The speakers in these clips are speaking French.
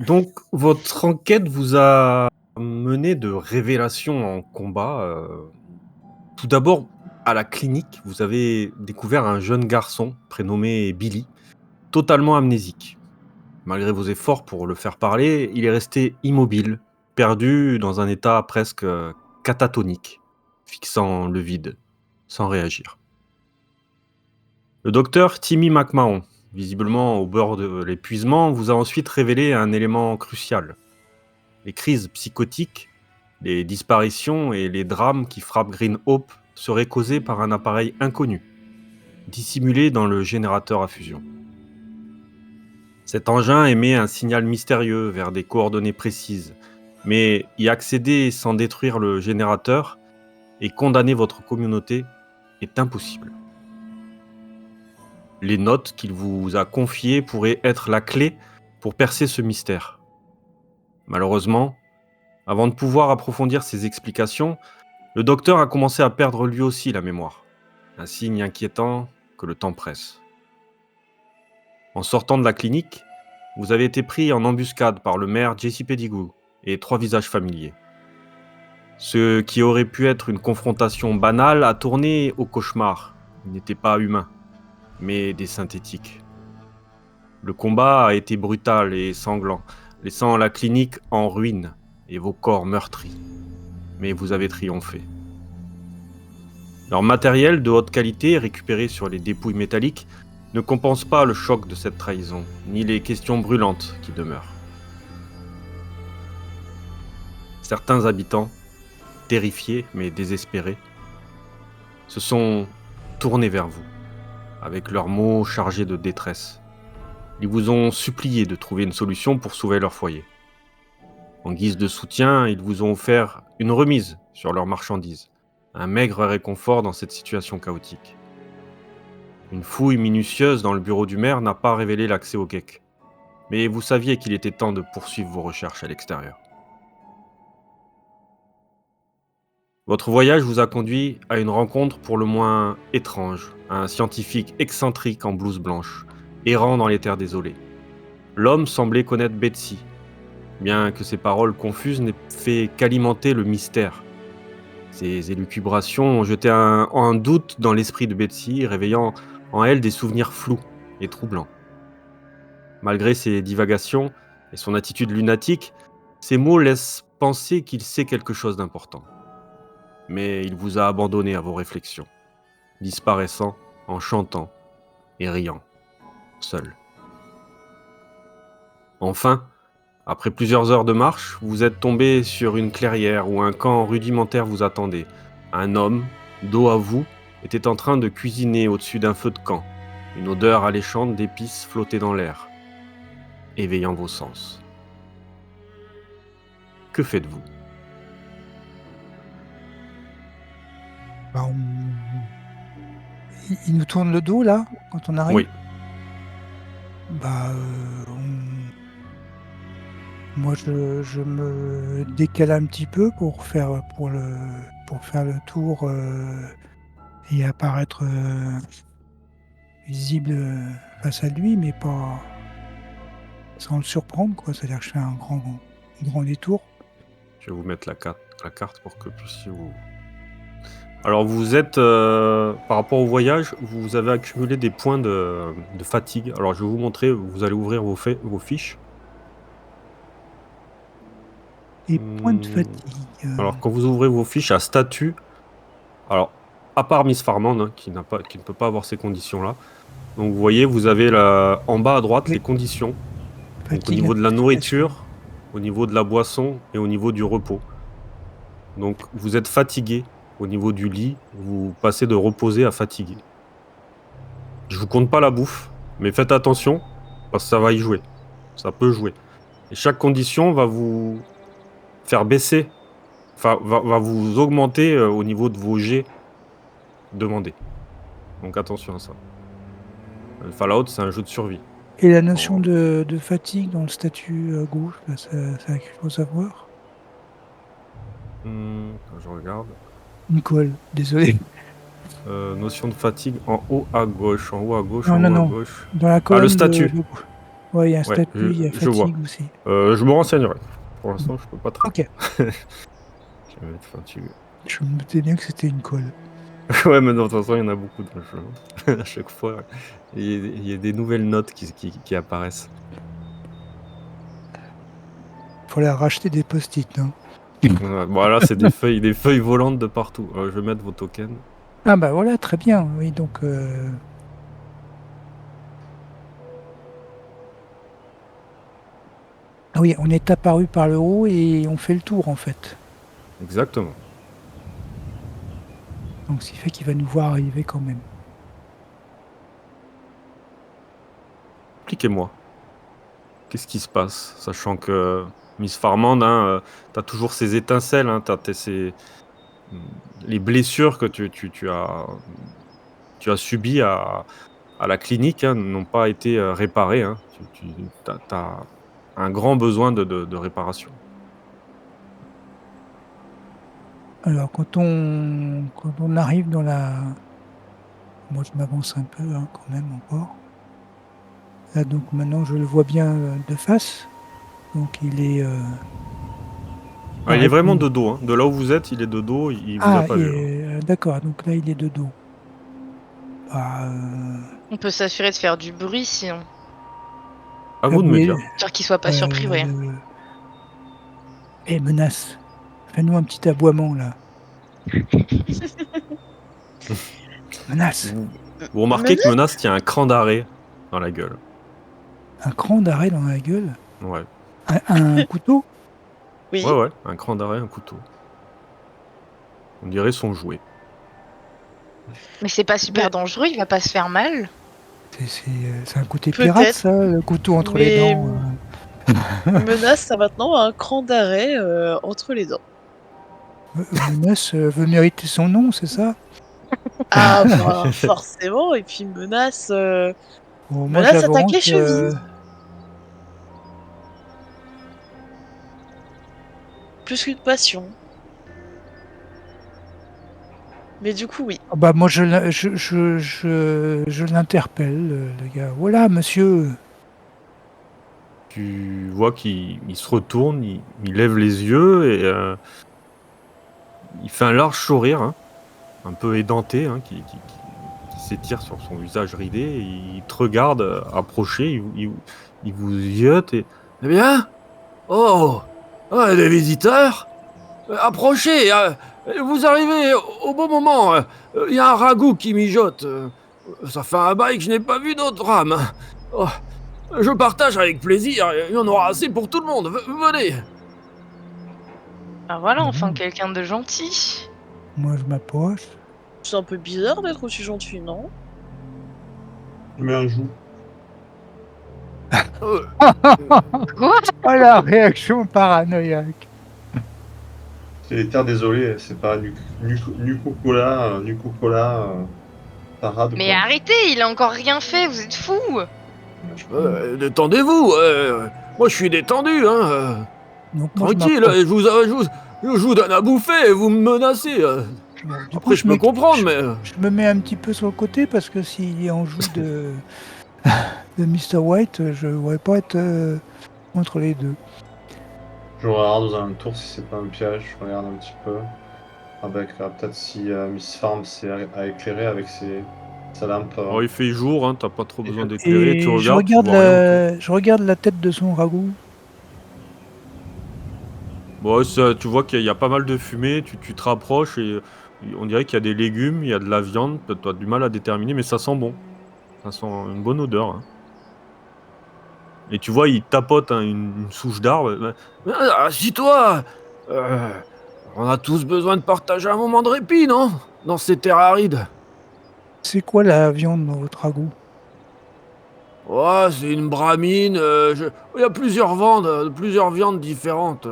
Donc, votre enquête vous a mené de révélations en combat. Tout d'abord, à la clinique, vous avez découvert un jeune garçon prénommé Billy, totalement amnésique. Malgré vos efforts pour le faire parler, il est resté immobile, perdu dans un état presque catatonique, fixant le vide, sans réagir. Le docteur Timmy McMahon, visiblement au bord de l'épuisement, vous a ensuite révélé un élément crucial. Les crises psychotiques, les disparitions et les drames qui frappent Green Hope seraient causés par un appareil inconnu, dissimulé dans le générateur à fusion. Cet engin émet un signal mystérieux vers des coordonnées précises, mais y accéder sans détruire le générateur et condamner votre communauté est impossible. Les notes qu'il vous a confiées pourraient être la clé pour percer ce mystère. Malheureusement, avant de pouvoir approfondir ces explications, le docteur a commencé à perdre lui aussi la mémoire. Un signe inquiétant que le temps presse. En sortant de la clinique, vous avez été pris en embuscade par le maire Jesse Pettigrew et 3 visages familiers. Ce qui aurait pu être une confrontation banale a tourné au cauchemar. Ils n'étaient pas humains, mais des synthétiques. Le combat a été brutal et sanglant, laissant la clinique en ruine et vos corps meurtris. Mais vous avez triomphé. Leur matériel de haute qualité, récupéré sur les dépouilles métalliques, ne compense pas le choc de cette trahison, ni les questions brûlantes qui demeurent. Certains habitants, terrifiés mais désespérés, se sont tournés vers vous, avec leurs mots chargés de détresse. Ils vous ont supplié de trouver une solution pour sauver leur foyer. En guise de soutien, ils vous ont offert une remise sur leurs marchandises, un maigre réconfort dans cette situation chaotique. Une fouille minutieuse dans le bureau du maire n'a pas révélé l'accès au GEC, mais vous saviez qu'il était temps de poursuivre vos recherches à l'extérieur. Votre voyage vous a conduit à une rencontre pour le moins étrange, un scientifique excentrique en blouse blanche, errant dans les terres désolées. L'homme semblait connaître Betsy, bien que ses paroles confuses n'aient fait qu'alimenter le mystère. Ses élucubrations ont jeté un doute dans l'esprit de Betsy, réveillant en elle des souvenirs flous et troublants. Malgré ses divagations et son attitude lunatique, ses mots laissent penser qu'il sait quelque chose d'important. Mais il vous a abandonné à vos réflexions, disparaissant en chantant et riant, seul. Enfin, après plusieurs heures de marche, vous êtes tombé sur une clairière où un camp rudimentaire vous attendait. Un homme, dos à vous, était en train de cuisiner au-dessus d'un feu de camp. Une odeur alléchante d'épices flottait dans l'air, éveillant vos sens. Que faites-vous ? Bah, il nous tourne le dos là quand on arrive. Oui, Bah, moi je me décale un petit peu pour faire le tour et apparaître visible face à lui, mais pas sans le surprendre quoi. C'est-à-dire que je fais un grand détour. je vais vous mettre la carte pour que puissiez vous... Alors vous êtes, par rapport au voyage, vous avez accumulé des points de fatigue. Alors je vais vous montrer, vous allez ouvrir vos fiches. Et point de fatigue. Alors quand vous ouvrez vos fiches à statut, alors à part Miss Farmand, hein, qui ne peut pas avoir ces conditions-là, donc vous voyez, vous avez en bas à droite les conditions. Donc, au Fatigue, niveau de la intoxication. nourriture, au niveau de la boisson et au niveau du repos. Donc vous êtes fatigué au niveau du lit, vous passez de reposer à fatigué. Je vous compte pas la bouffe, mais faites attention, parce que ça va y jouer. Ça peut jouer. Et chaque condition va vous faire baisser, enfin va vous augmenter au niveau de vos jets demandés. Donc attention à ça. Fallout, c'est un jeu de survie. Et la notion de fatigue dans le statut à gauche, là, ça qu'il faut savoir. Je regarde. Nicole, désolé. Notion de fatigue en haut à gauche, Non, à non. gauche. Dans la Ah, le colonne statut. Ouais, il y a un Ouais, statut, il y a je vois. fatigue aussi. Je me renseignerai. Pour Mmh. l'instant, je peux pas te OK. répondre. Je vais être fatigué. Je me doutais bien que c'était une colle. Ouais, mais de toute façon, il y en a beaucoup dans le jeu, hein. À chaque fois, il y a des nouvelles notes qui apparaissent. Faudrait racheter des post-it, hein. Ouais, bon là, c'est des feuilles volantes de partout. Je vais mettre vos tokens. Ah bah, voilà, très bien, oui, donc oui, on est apparu par le haut et on fait le tour, en fait. Exactement. Donc ce qui fait qu'il va nous voir arriver quand même. Expliquez-moi, qu'est-ce qui se passe? Sachant que Miss Farmand, hein, tu toujours ces étincelles, hein, tu ces mmh, les blessures que tu as subies à la clinique, hein, n'ont pas été, réparées, hein. Tu as un grand besoin de réparation. Alors quand on arrive dans la moi je m'avance un peu, hein, quand même encore. Là donc maintenant je le vois bien, de face, donc il Ah, il est paraît vraiment plus de dos, hein. De là où vous êtes, il est de dos, il vous a ah pas vu, hein. et d'accord, donc là il est de dos. Bah, On peut s'assurer de faire du bruit sinon. À là vous de vous me voyez, dire. Genre qu'il soit pas surpris, ouais. Menace, fais-nous un petit aboiement là. Menace! Vous vous remarquez que Menace? Menace tient un cran d'arrêt dans la gueule. Un cran d'arrêt dans la gueule? Ouais. Un couteau? Ouais, Oui. ouais, un cran d'arrêt, un couteau. On dirait son jouet. Mais c'est pas Mais, super dangereux, il va pas se faire mal. C'est un côté pirate peut-être, ça, le couteau entre les mais dents, Menace a maintenant un cran d'arrêt entre les dents. Menace, veut mériter son nom, c'est ça? Ah, bah, forcément, et puis Menace, Bon, moi Menace attaque les j'avance, chevilles, plus qu'une passion. Mais du coup, oui. ah bah, moi je l'interpelle, le gars. «Voilà monsieur!» Tu vois qu'il se retourne, il lève les yeux et il fait un large sourire, hein, un peu édenté, hein, qui s'étire sur son visage ridé et il te regarde, approcher, il vous ziote et: «Eh bien? Oh! Ah, des visiteurs? Approchez, vous arrivez au bon moment, il y a un ragoût qui mijote, ça fait un bail que je n'ai pas vu d'autres rames. Oh, je partage avec plaisir, il y en aura assez pour tout le monde, venez!» Ah voilà, enfin Bon, quelqu'un de gentil. moi je m'approche. C'est un peu bizarre d'être aussi gentil, non? Je mets un joug. Heu, Quoi? Oh la réaction paranoïaque! C'est les terres désolées, c'est pas Nuku-Cola, Nuku-Cola, parade Mais quoi. arrêtez, il a encore rien fait, vous êtes fous! Je prends. détendez-vous, moi je suis détendu, hein, Donc moi je tranquille, m'approche. je vous donne à bouffer et vous me menacez, Bon, du coup après je peux comprendre mais je me mets un petit peu sur le côté parce que s'il est en joue de Mr. White, je voudrais pas être, entre les 2. Je regarde aux alentours si c'est pas un piège, je regarde un petit peu. Avec peut-être si Miss Farm s'est à éclairer avec sa lampe. oh, il fait jour, hein, tu pas trop besoin d'éclairer, tu Et regardes, tu vois rien autour. je regarde la tête de son ragoût. Bon, ouais, ça, tu vois qu'il y a pas mal de fumée, tu te rapproches et on dirait qu'il y a des légumes, il y a de la viande, tu as du mal à déterminer, mais ça sent bon. Ça sent une bonne odeur, hein. Et tu vois, il tapote, hein, une souche d'arbre. Assis-toi! On a tous besoin de partager un moment de répit, non? Dans ces terres arides. C'est quoi la viande dans votre ragoût? Ouais, c'est une bramine. Il y a plusieurs viandes différentes.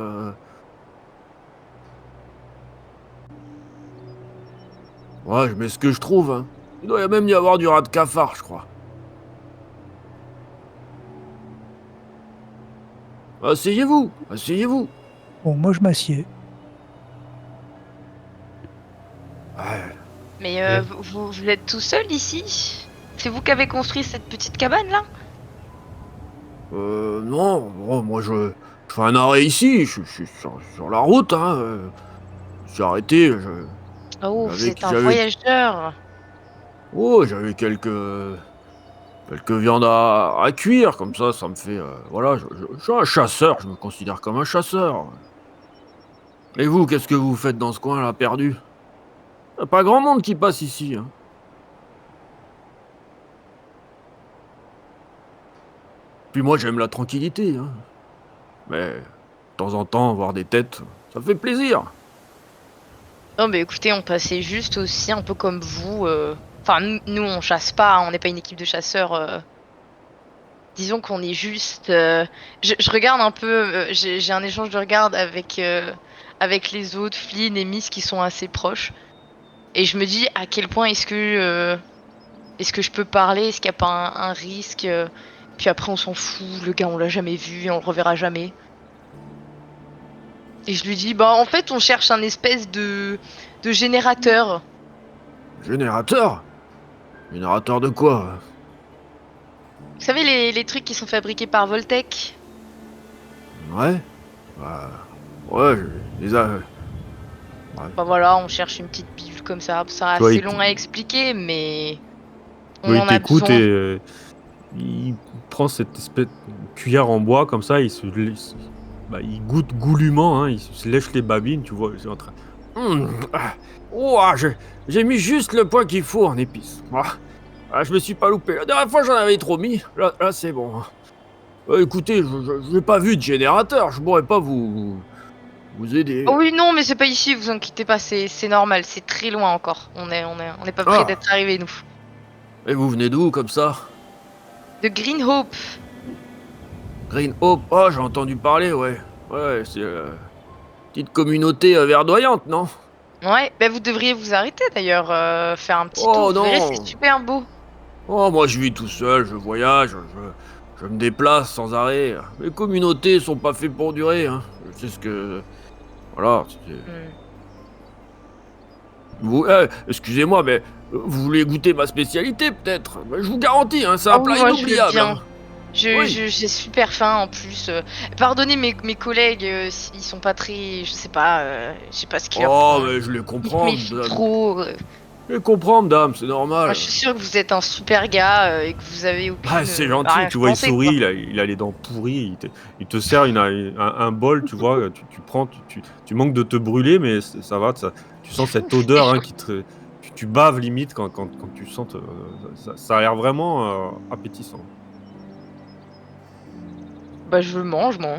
Ouais, je mets ce que je trouve, hein. Il doit même y avoir du rat de cafard, je crois. Asseyez-vous, asseyez-vous. Bon, moi je m'assieds. Ouais. Mais Ouais. vous êtes tout seul ici? C'est vous qui avez construit cette petite cabane là? Non, bon, moi je fais un arrêt ici, je suis sur la route, hein. J'ai arrêté, Oh, vous j'avais êtes un j'avais voyageur. oh, j'avais quelques viandes à cuire, comme ça me fait, voilà, je suis un chasseur, je me considère comme un chasseur. Et vous, qu'est-ce que vous faites dans ce coin-là, perdu? Y a pas grand monde qui passe ici, hein. Puis moi, j'aime la tranquillité, hein. Mais, de temps en temps, voir des têtes, ça fait plaisir. Non, mais écoutez, on passait juste aussi un peu comme vous. Enfin, nous, on chasse pas, hein, on n'est pas une équipe de chasseurs. Disons qu'on est juste. Je regarde un peu. J'ai un échange de regard avec les autres, Flynn et Miss, qui sont assez proches. Et je me dis à quel point est-ce que je peux parler? Est-ce qu'il n'y a pas un risque? Puis après, on s'en fout. Le gars, on l'a jamais vu, on le reverra jamais. Et je lui dis, bah en fait, on cherche un espèce de générateur. Générateur? Générateur de quoi? Vous savez, les trucs qui sont fabriqués par Voltec? Ouais? Bah, ouais, je les a. Ouais. Bah voilà, on cherche une petite bille comme ça. C'est Tu vois, assez long à expliquer, mais on oui, il en a t'écoute besoin. et il prend cette espèce de cuillère en bois comme ça, il goûte goulûment, hein, il se lèche les babines, tu vois, il est en train. Ouah, j'ai mis juste le point qu'il faut en épices. Je me suis pas loupé. La dernière fois, j'en avais trop mis. Là c'est bon. Écoutez, je n'ai pas vu de générateur, je pourrais pas vous aider. Oh oui, non, mais c'est pas ici, vous inquiétez pas, c'est normal, c'est très loin encore. On est pas près Ah, d'être arrivés, nous. et vous venez d'où comme ça? De Green Hope. Green Hope, oh, j'ai entendu parler, ouais. Ouais, c'est petite communauté verdoyante, non? Ouais, bah vous devriez vous arrêter d'ailleurs, faire un petit tour, Oh vous verrez, c'est non! super beau. Oh, moi je vis tout seul, je voyage, je me déplace sans arrêt. Les communautés sont pas faites pour durer, hein. Je sais ce que. Voilà. Hmm. Vous, excusez-moi, mais vous voulez goûter ma spécialité peut-être? Je vous garantis, hein, c'est Ah un oui, plat moi je veux inoubliable, bien. hein. Oui. J'ai super faim en plus. Pardonnez mes collègues s'ils sont pas très. Je sais pas ce qu'ils leur Oh, prend. mais je les Ils se comprends, méfient madame. trop. Je les comprends, madame, c'est Moi normal. je suis sûre que vous êtes un super gars et que vous avez aucune Ah, c'est gentil, tu vois, il arrière-pensée, sourit, quoi. il a les dents pourries, il te sert un bol, tu vois, tu prends, tu manques de te brûler, mais ça va, tu sens cette odeur hein, tu baves limite quand tu sens, ça a l'air vraiment appétissant. Bah je le mange, moi.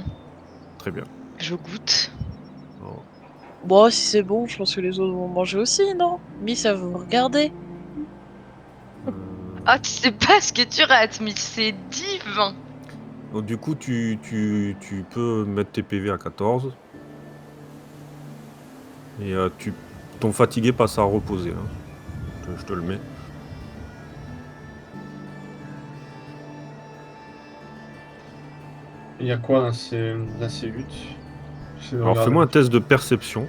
Très bien. Je goûte. Oh. Bon, si c'est bon, je pense que les autres vont manger aussi, non? Mais ça vous regarder. Euh, Ah, tu sais pas ce que tu rates, mais c'est divin. donc, du coup, tu peux mettre tes PV à 14 et ton fatigué passe à reposer. Hein. Je te le mets. Il y a quoi dans ces huttes? J'essaie de Alors, regarder fais-moi un petit test de perception.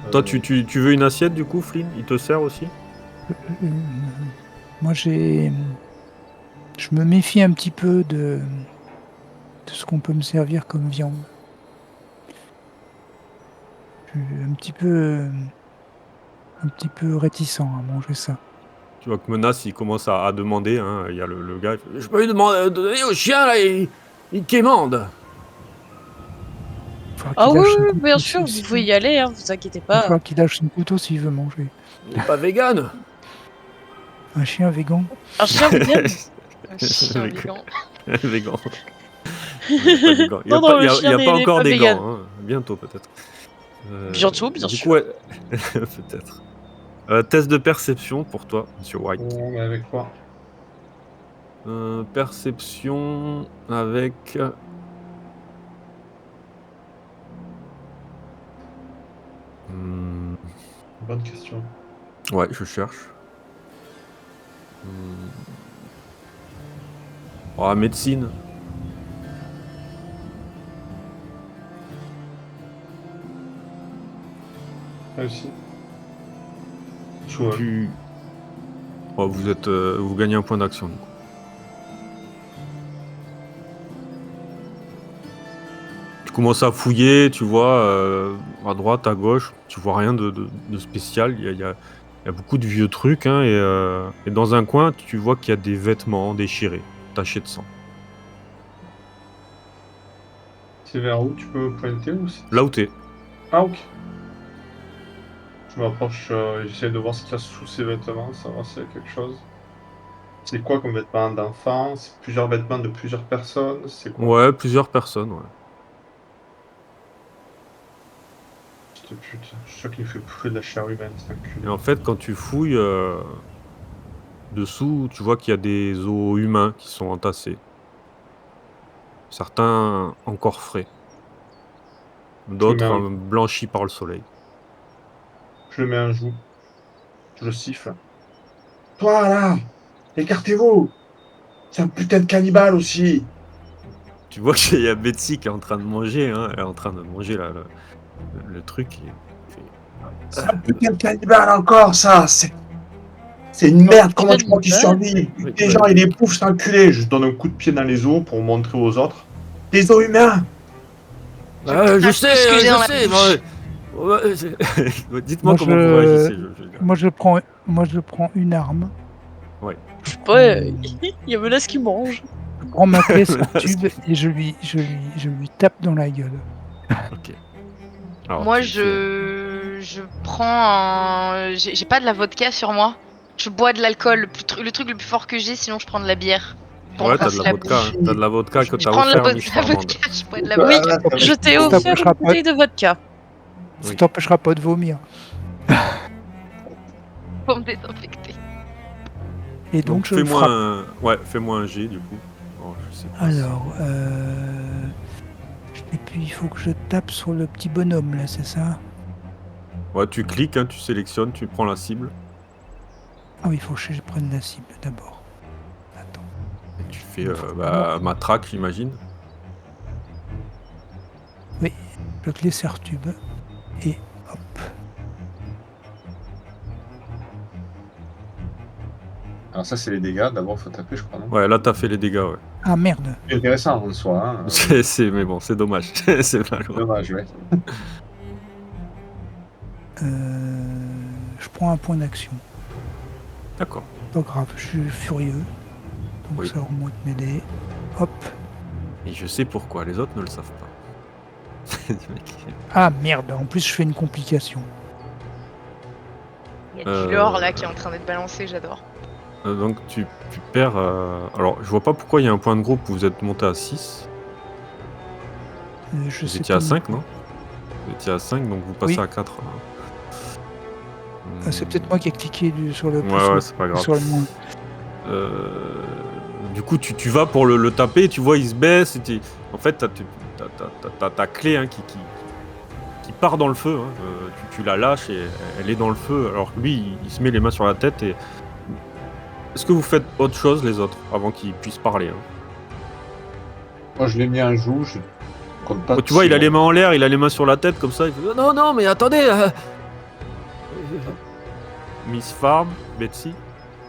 peu. Toi, tu veux une assiette du coup, Flynn? Il te sert aussi? Euh, Moi, je me méfie un petit peu de ce qu'on peut me servir comme viande. Je suis un petit peu réticent à manger ça. Tu vois que Menace, il commence à demander, hein, il y a le gars, il fait, je peux lui demander, donner au chien, là, il quémande. Il faudra Ah qu'il oui, lâche son oui, bien couteau sûr, si- vous pouvez y aller, hein, vous inquiétez il pas. faudra qu'il lâche son couteau s'il veut manger. Il est pas vegan. Un chien végan. Un chien vegan? Un chien Végan. végan. Végan. Il y a pas de gants. Il y a Non, pas, non, il y le a- il y chien a pas n'est encore pas des vegan. gants, hein. Bientôt peut-être. Bientôt, bien du sûr. coup, ouais. Peut-être. Test de perception pour toi, Monsieur White. Oh, mais avec quoi? Perception avec. Hmm, Bonne question. Ouais, je cherche. Hmm. Oh, médecine. Réussi. Chouette. Oh, vous gagnez un point d'action du coup. Tu commences à fouiller, tu vois, à droite, à gauche, tu vois rien de spécial. Il y a beaucoup de vieux trucs, hein, et dans un coin, tu vois qu'il y a des vêtements déchirés, tachés de sang. C'est vers où tu peux me pointer ou c'est... Là où t'es. Ah, ok. Je m'approche, j'essaie de voir ce qu'il y a sous ces vêtements, savoir s'il y a quelque chose. C'est quoi comme vêtements d'enfants? C'est plusieurs vêtements de plusieurs personnes? C'est quoi? Ouais, plusieurs personnes, ouais. Putain, je suis sûr qu'il fait bouffer de la chair humaine, c'est un cul. Et en fait, quand tu fouilles dessous, tu vois qu'il y a des os humains qui sont entassés. Certains encore frais. D'autres blanchis par le soleil. Je le mets un joug. Je le siffle. Toi là! Écartez-vous! C'est un putain de cannibale aussi! Tu vois qu'il y a Betsy qui est en train de manger, hein. Elle est en train de manger le truc. C'est un putain de cannibale encore, ça! C'est une merde! Comment tu crois qu'il survit? Oui, Les gens, il est pouf, cet enculé! Je donne un coup de pied dans les os pour montrer aux autres. Des os humains! Je sais, ce que j'ai dans la sais. Dites-moi Moi, comment vous réagissez. Moi, je prends une arme. Je sais pas, il y a Menace qui mange. Je prends ma clé tube et je lui tape dans la gueule. Ok. Alors, Moi, tu je prends un... J'ai pas de la vodka sur moi. Je bois de l'alcool, le truc le plus fort que j'ai, sinon je prends de la bière. Pour Ouais, me t'as de rincer la vodka. bouche. Hein. T'as de la vodka que Je t'as prends de la offert, Miss vodka, Farmande. je bois de la Oui, vodka. je t'ai Ça offert t'empêchera une bouteille de vodka. Ça Oui. t'empêchera pas de vomir. Pour me désinfecter. Et donc, je le fais-moi frappe. un... Ouais, fais-moi un G du coup. Oh, je sais pas. Alors, et puis il faut que je tape sur le petit bonhomme là, c'est ça? Ouais, tu cliques, hein, tu sélectionnes, tu prends la cible. Ah oui, il faut que je prenne la cible d'abord. Attends. Et tu fais matraque, j'imagine. Le clé serre-tube. Et hop. Alors ça, c'est les dégâts. D'abord, il faut taper, je crois, non? Ouais, là t'as fait les dégâts, ouais. Ah merde. C'est intéressant en soi, hein. Mais bon, c'est dommage. C'est malheureux. Dommage, ouais. Je prends un point d'action. D'accord. Pas grave, je suis furieux. Donc Oui. ça remonte m'aider. Hop. Et je sais pourquoi, les autres ne le savent pas. Ah merde, en plus je fais une complication. Il y a du lore là qui est en train d'être balancé, j'adore. Donc tu perds... Alors, je vois pas pourquoi il y a un point de groupe où vous êtes monté à 6. Je Vous sais étiez pas à 5, non? Vous étiez à 5, donc vous passez Oui. à 4. C'est peut-être moi qui ai cliqué sur le plus. Ouais, c'est pas grave. Sur le moins. Du coup, tu vas pour le taper, tu vois, il se baisse. En fait, t'as ta clé, hein, qui part dans le feu. Hein. Tu la lâches et elle est dans le feu. Alors que lui, il se met les mains sur la tête. Et est-ce que vous faites autre chose, les autres, avant qu'ils puissent parler, hein? Moi, je l'ai mis un joug. Je compte pas. Tu vois, il a les mains en l'air, il a les mains sur la tête, comme ça. Il fait, non, mais attendez. Miss Farm, Betsy, vous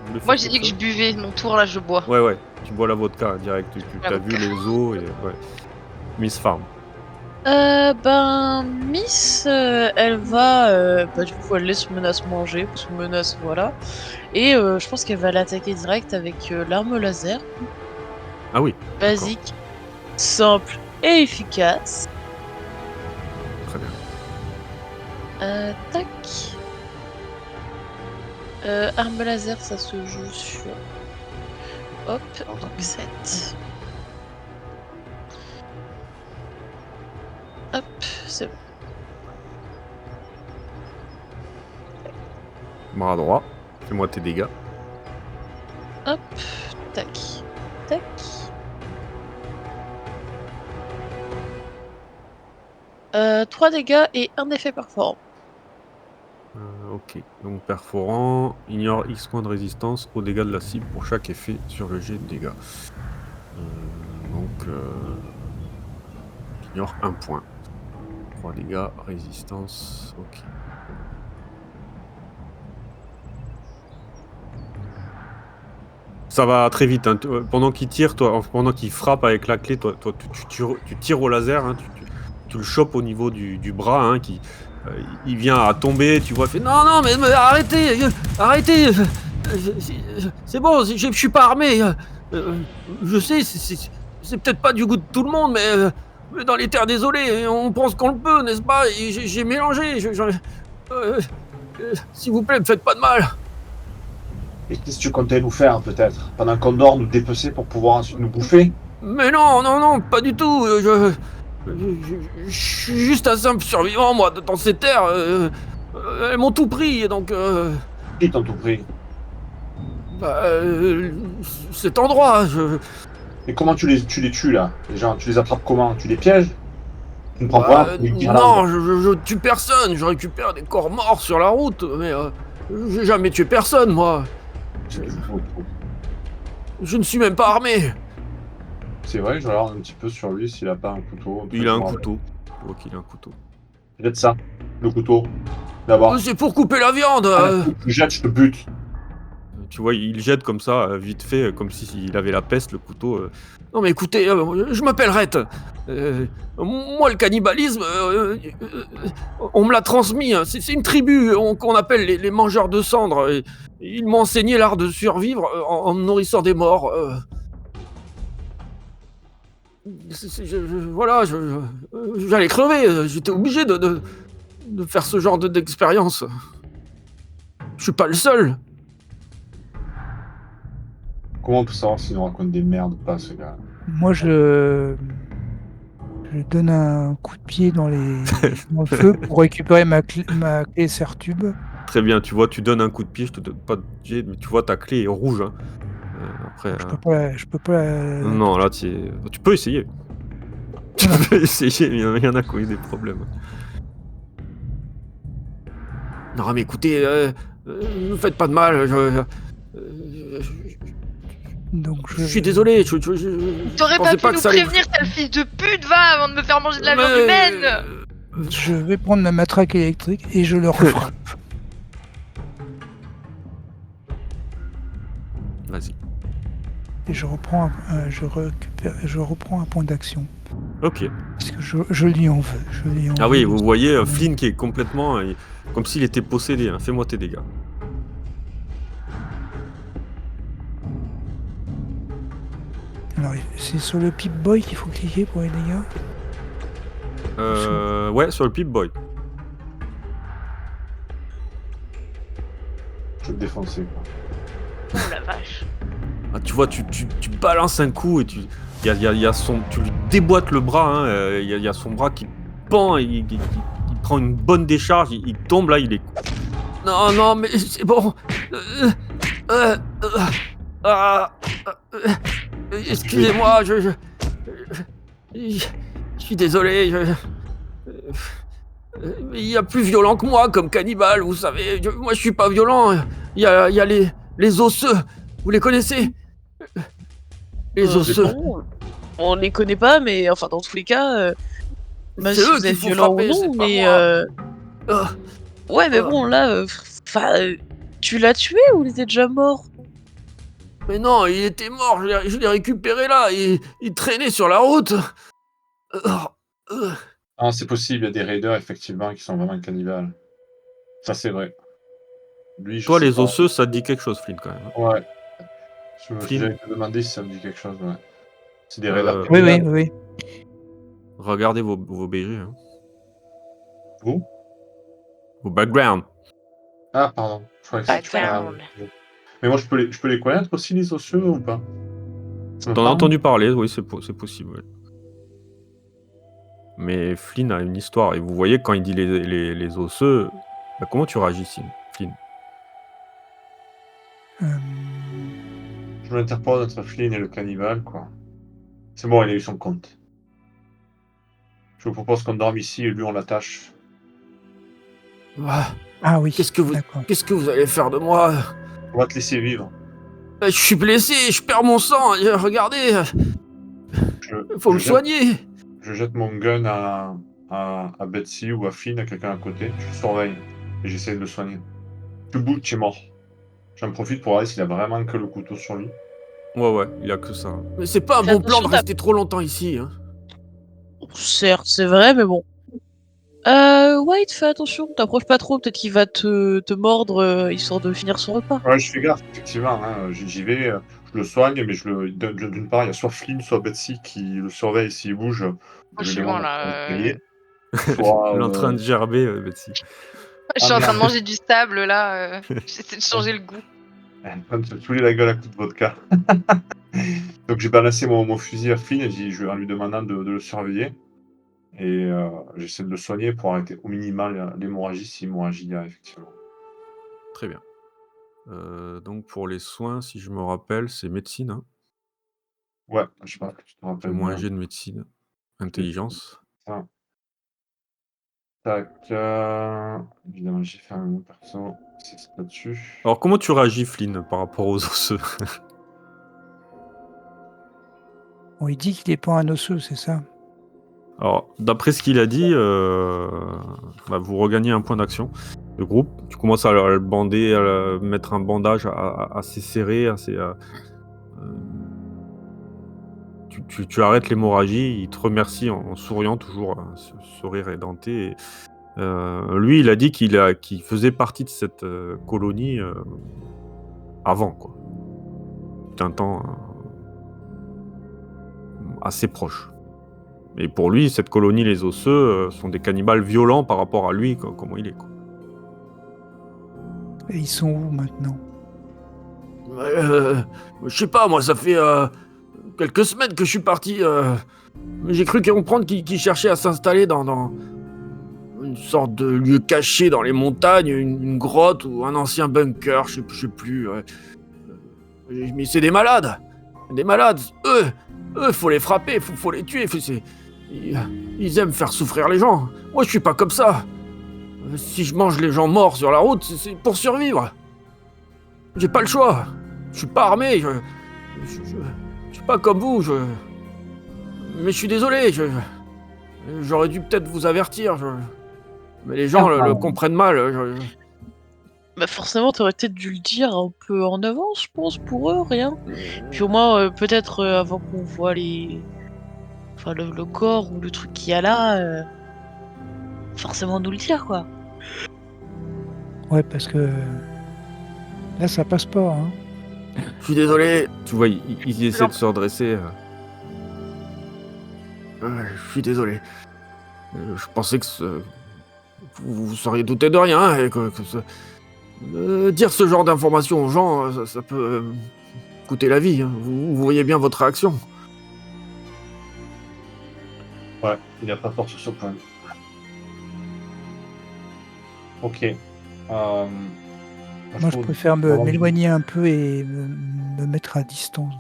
voulez Moi faire j'ai dit que quelque je buvais, mon tour là je bois. Ouais, tu bois la vodka, hein, direct. Tu La as vodka. vu les os et... Ouais. Miss Farm. Miss, elle va, du coup, elle laisse Menace manger, parce que Menace, voilà. Et je pense qu'elle va l'attaquer direct avec l'arme laser. Ah oui, Basique, simple et efficace. très bien. Tac. Arme laser, ça se joue sur... Hop, donc 7. Hop, c'est bon. Bras droit, fais-moi tes dégâts. Hop, tac, tac. Euh, 3 dégâts et un effet perforant. Ok, donc perforant, ignore X points de résistance aux dégâts de la cible pour chaque effet sur le jet de dégâts. Ignore 1 point. 3 dégâts, résistance, ok. Ça va très vite, hein. Pendant qu'il tire, pendant qu'il frappe avec la clé, toi tu tires au laser, hein, tu le chopes au niveau du bras, hein, il vient à tomber, tu vois, il fait non, non, mais arrêtez, arrêtez, c'est bon, je suis pas armé, je sais, c'est peut-être pas du goût de tout le monde, mais dans les terres désolées, on pense qu'on le peut, n'est-ce pas? Et j'ai mélangé, s'il vous plaît, me faites pas de mal. Et qu'est-ce que tu comptais nous faire, peut-être? Pendant qu'on dort, nous dépecer pour pouvoir ensuite nous bouffer? Mais non, non, non, pas du tout. Je suis juste un simple survivant, moi, dans ces terres. Elles m'ont tout pris, donc... Qui t'ont tout pris? bah, cet endroit, Et comment tu les tues, là? Les gens, tu les attrapes comment? Tu les pièges? Tu ne prends bah, pas? non, je tue personne. Je récupère des corps morts sur la route, mais j'ai jamais tué personne, moi. Je ne suis même pas armé. C'est vrai, je regarde un petit peu sur lui s'il a pas un couteau. Il a un couteau. Je vois qu'il a un couteau. Jette ça, le couteau. D'abord. C'est pour couper la viande. Tu jettes, je te bute. Tu vois, il jette comme ça, vite fait, comme s'il avait la peste, le couteau. Non mais écoutez, je m'appelle Rhett. Moi, le cannibalisme, on me l'a transmis. Hein. C'est une tribu qu'on appelle les mangeurs de cendres. Et ils m'ont enseigné l'art de survivre en nourrissant des morts. Voilà, j'allais crever. J'étais obligé de faire ce genre d'expérience. Je suis pas le seul. Comment on peut savoir s'il nous raconte des merdes ou pas, ce gars? Moi, je donne un coup de pied dans le feu pour récupérer ma clé Sertube. Très bien, tu vois, tu donnes un coup de pied, je te donne pas de jet, mais tu vois, ta clé est rouge. Hein. Après, Je peux pas. Non, là, tu peux essayer. Tu peux essayer, mais il y en a qui ont eu des problèmes. Non, mais écoutez, ne me faites pas de mal. Donc Je suis désolé. T'aurais pas pensais pu pas que nous ça allait- prévenir, sale fils de pute, va, avant de me faire manger de la viande humaine. je vais prendre ma matraque électrique et je le refrappe. Vas-y. Et je reprends un point d'action. Ok. Parce que je lui en veux. Ah oui, vous voyez Flynn qui est complètement... comme s'il était possédé. Hein. Fais-moi tes dégâts. Alors, c'est sur le Pip-Boy qu'il faut cliquer pour les dégâts. Ouais, sur le Pip-Boy. Je vais te défoncer, quoi. Oh la vache. Ah, tu vois, tu balances un coup et tu lui déboîtes le bras. Hein, il y a son bras qui pend, il prend une bonne décharge, il tombe là, il est... Non, non, mais c'est bon. Excusez-moi, je suis désolé. Il y a plus violent que moi comme cannibale, vous savez. Moi, je suis pas violent. Il y a les osseux. Vous les connaissez? Les osseux. Non, on les connaît pas, mais enfin, dans tous les cas, même C'est si eux vous qu'il êtes faut violent frapper, ou c'est non, pas mais moi. ouais, mais bon, là, tu l'as tué ou il était déjà mort? Mais non, il était mort, je l'ai récupéré là, il traînait sur la route. Ah, c'est possible, il y a des raiders, effectivement, qui sont vraiment cannibales. Ça, c'est vrai. Lui, je Toi, sais les pas. osseux, ça te dit quelque chose, Flynn, quand même. Hein. Ouais. Flynn. J'allais te demander si ça me dit quelque chose, ouais. C'est des raiders Oui, cannibales. oui. Regardez vos BG. Hein. Vous? Vos backgrounds. Ah, pardon. Je croyais que c'était... Background. Mais moi, je peux les connaître aussi, les osseux, ou pas? Ça me T'en as parle. entendu parler, oui, c'est possible. Ouais. Mais Flynn a une histoire, et vous voyez, quand il dit les osseux, bah, comment tu réagis, Flynn? Je m'interpose entre Flynn et le cannibale, quoi. C'est bon, il a eu son compte. Je vous propose qu'on dorme ici et lui, on l'attache. Ah oui. Qu'est-ce d'accord. que vous allez faire de moi? On va te laisser vivre. Je suis blessé, je perds mon sang, regardez, faut me soigner. Je jette mon gun à Betsy ou à Flynn, à quelqu'un à côté. Tu le surveilles. Et j'essaie de le soigner. Tu bouges, tu es mort. J'en profite pour regarder s'il a vraiment que le couteau sur lui. Ouais, il a que ça. Mais c'est pas un Fais bon plan de attention, rester trop longtemps ici. Hein. Certes, c'est vrai, mais bon. White, fais attention, t'approches pas trop, peut-être qu'il va te mordre, histoire de finir son repas. Ouais, je fais gaffe, effectivement, hein, j'y vais, je le soigne, mais d'une part, il y a soit Flynn, soit Betsy qui le surveillent s'il bouge, Je le suis démon loin va se là. griller. Soit, Elle est en train de gerber, Betsy. Je ah suis en train de merde, manger du sable là. J'essaie de changer le goût. elle est en train de se saouler la gueule à coups de vodka. Donc j'ai balancé mon fusil à Flynn et en lui demandant de le surveiller et j'essaie de le soigner pour arrêter au minimal l'hémorragie, si hémorragie il y a effectivement. Très bien. Donc pour les soins, si je me rappelle, c'est médecine, hein? Ouais, je sais pas si tu te rappelles Fais-moi un bien. jet de médecine. C'est Intelligence. ça. Tac, évidemment j'ai fait un mot perso, c'est là-dessus. Alors comment tu réagis, Flynn, par rapport aux osseux? On lui dit qu'il est pas un osseux, c'est ça? Alors, d'après ce qu'il a dit, bah, vous regagnez un point d'action de groupe. Tu commences à le bander, à mettre un bandage assez serré, assez, tu arrêtes l'hémorragie. Il te remercie en souriant toujours, ce sourire édenté et lui, il a dit qu'il faisait partie de cette, colonie, avant, quoi. D'un temps, assez proche. Et pour lui, cette colonie, les osseux, sont des cannibales violents par rapport à lui, comment il est, quoi. Et ils sont où maintenant? Je sais pas, moi, ça fait quelques semaines que je suis parti. J'ai cru comprendre qu'il cherchait à s'installer dans une sorte de lieu caché dans les montagnes, une grotte ou un ancien bunker, je sais plus. Mais c'est des malades! Des malades! Faut les frapper, faut les tuer. Ils, ils aiment faire souffrir les gens. Moi, je suis pas comme ça. Si je mange les gens morts sur la route, c'est pour survivre. J'ai pas le choix. Je suis pas armé. Je suis pas comme vous. Mais je suis désolé. J'aurais dû peut-être vous avertir. Mais les gens le comprennent mal. Bah forcément, t'aurais peut-être dû le dire un peu en avance, je pense, pour eux, rien. Puis au moins, peut-être avant qu'on voit enfin, le corps ou le truc qu'il y a là, forcément nous le dire, quoi. Ouais, parce que là, ça passe pas, hein. Je suis désolé. Tu vois, il essaie de se redresser. Je suis désolé. Je pensais que vous seriez douté de rien et dire ce genre d'informations aux gens, ça peut coûter la vie. Hein. Vous voyez bien votre réaction. Ouais, il a pas fort sur ce point. Ok. Moi, je préfère m'éloigner un peu et me mettre à distance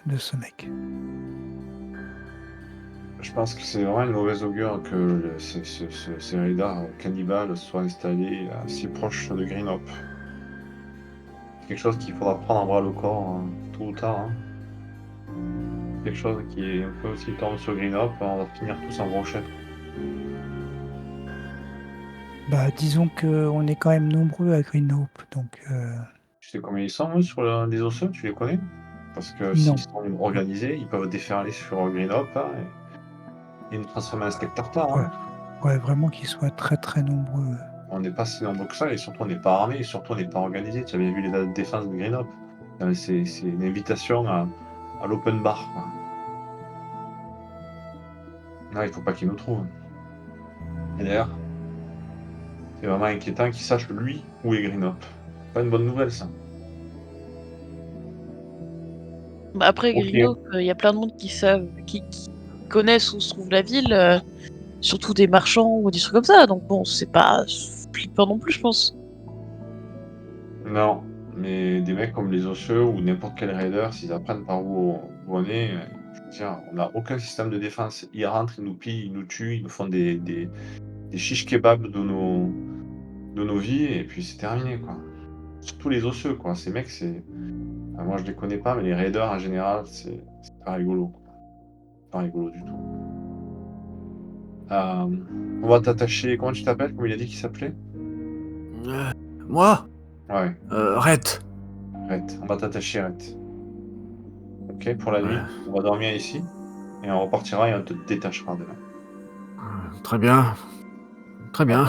de ce mec. Je pense que c'est vraiment une mauvaise augure que ces raiders cannibales soient installés si proche de Green Hope. C'est quelque chose qu'il faudra prendre à bras le corps, hein, tôt ou tard. Hein. Quelque chose qui est un peu s'il tombe sur Green Hope, on va finir tous en brochette. Bah, disons qu'on est quand même nombreux à Green Hope, donc Tu sais combien ils sont eux, sur les osseux, tu les connais? Parce que non. s'ils sont organisés, ils peuvent déferler sur Green Hope hein, et nous transformer en spectateurs. Hein. Ouais, vraiment qu'ils soient très très nombreux. On n'est pas si nombreux que ça, et surtout on n'est pas armés, et surtout on n'est pas organisé. Tu as bien vu l'état de défense de Green Hope. C'est une invitation à l'open bar. Quoi. Non, il faut pas qu'il nous trouve. Et d'ailleurs, c'est vraiment inquiétant qu'il sache lui où est Green Hope. Pas une bonne nouvelle ça. Bah après, Ok. Green Hope, il y a plein de monde qui connaissent où se trouve la ville, surtout des marchands ou des trucs comme ça. Donc bon, c'est pas flippant non plus, je pense. Non, mais des mecs comme les osseux ou n'importe quel raider, s'ils apprennent par où on est, je veux dire, on n'a aucun système de défense. Ils rentrent, ils nous pillent, ils nous tuent, ils nous font des shish kebabs de nos vies, et puis c'est terminé, quoi. Surtout les osseux, quoi. Ces mecs, c'est. Moi, je les connais pas, mais les raiders en général, c'est pas rigolo, quoi. Pas rigolo du tout. On va t'attacher. Comment tu t'appelles? Comme il a dit qu'il s'appelait? Moi Ouais, Rhett. Rhett. On va t'attacher, Rhett. Ok, pour la nuit. On va dormir ici. et on repartira et on te détachera de là. Très bien. Très bien.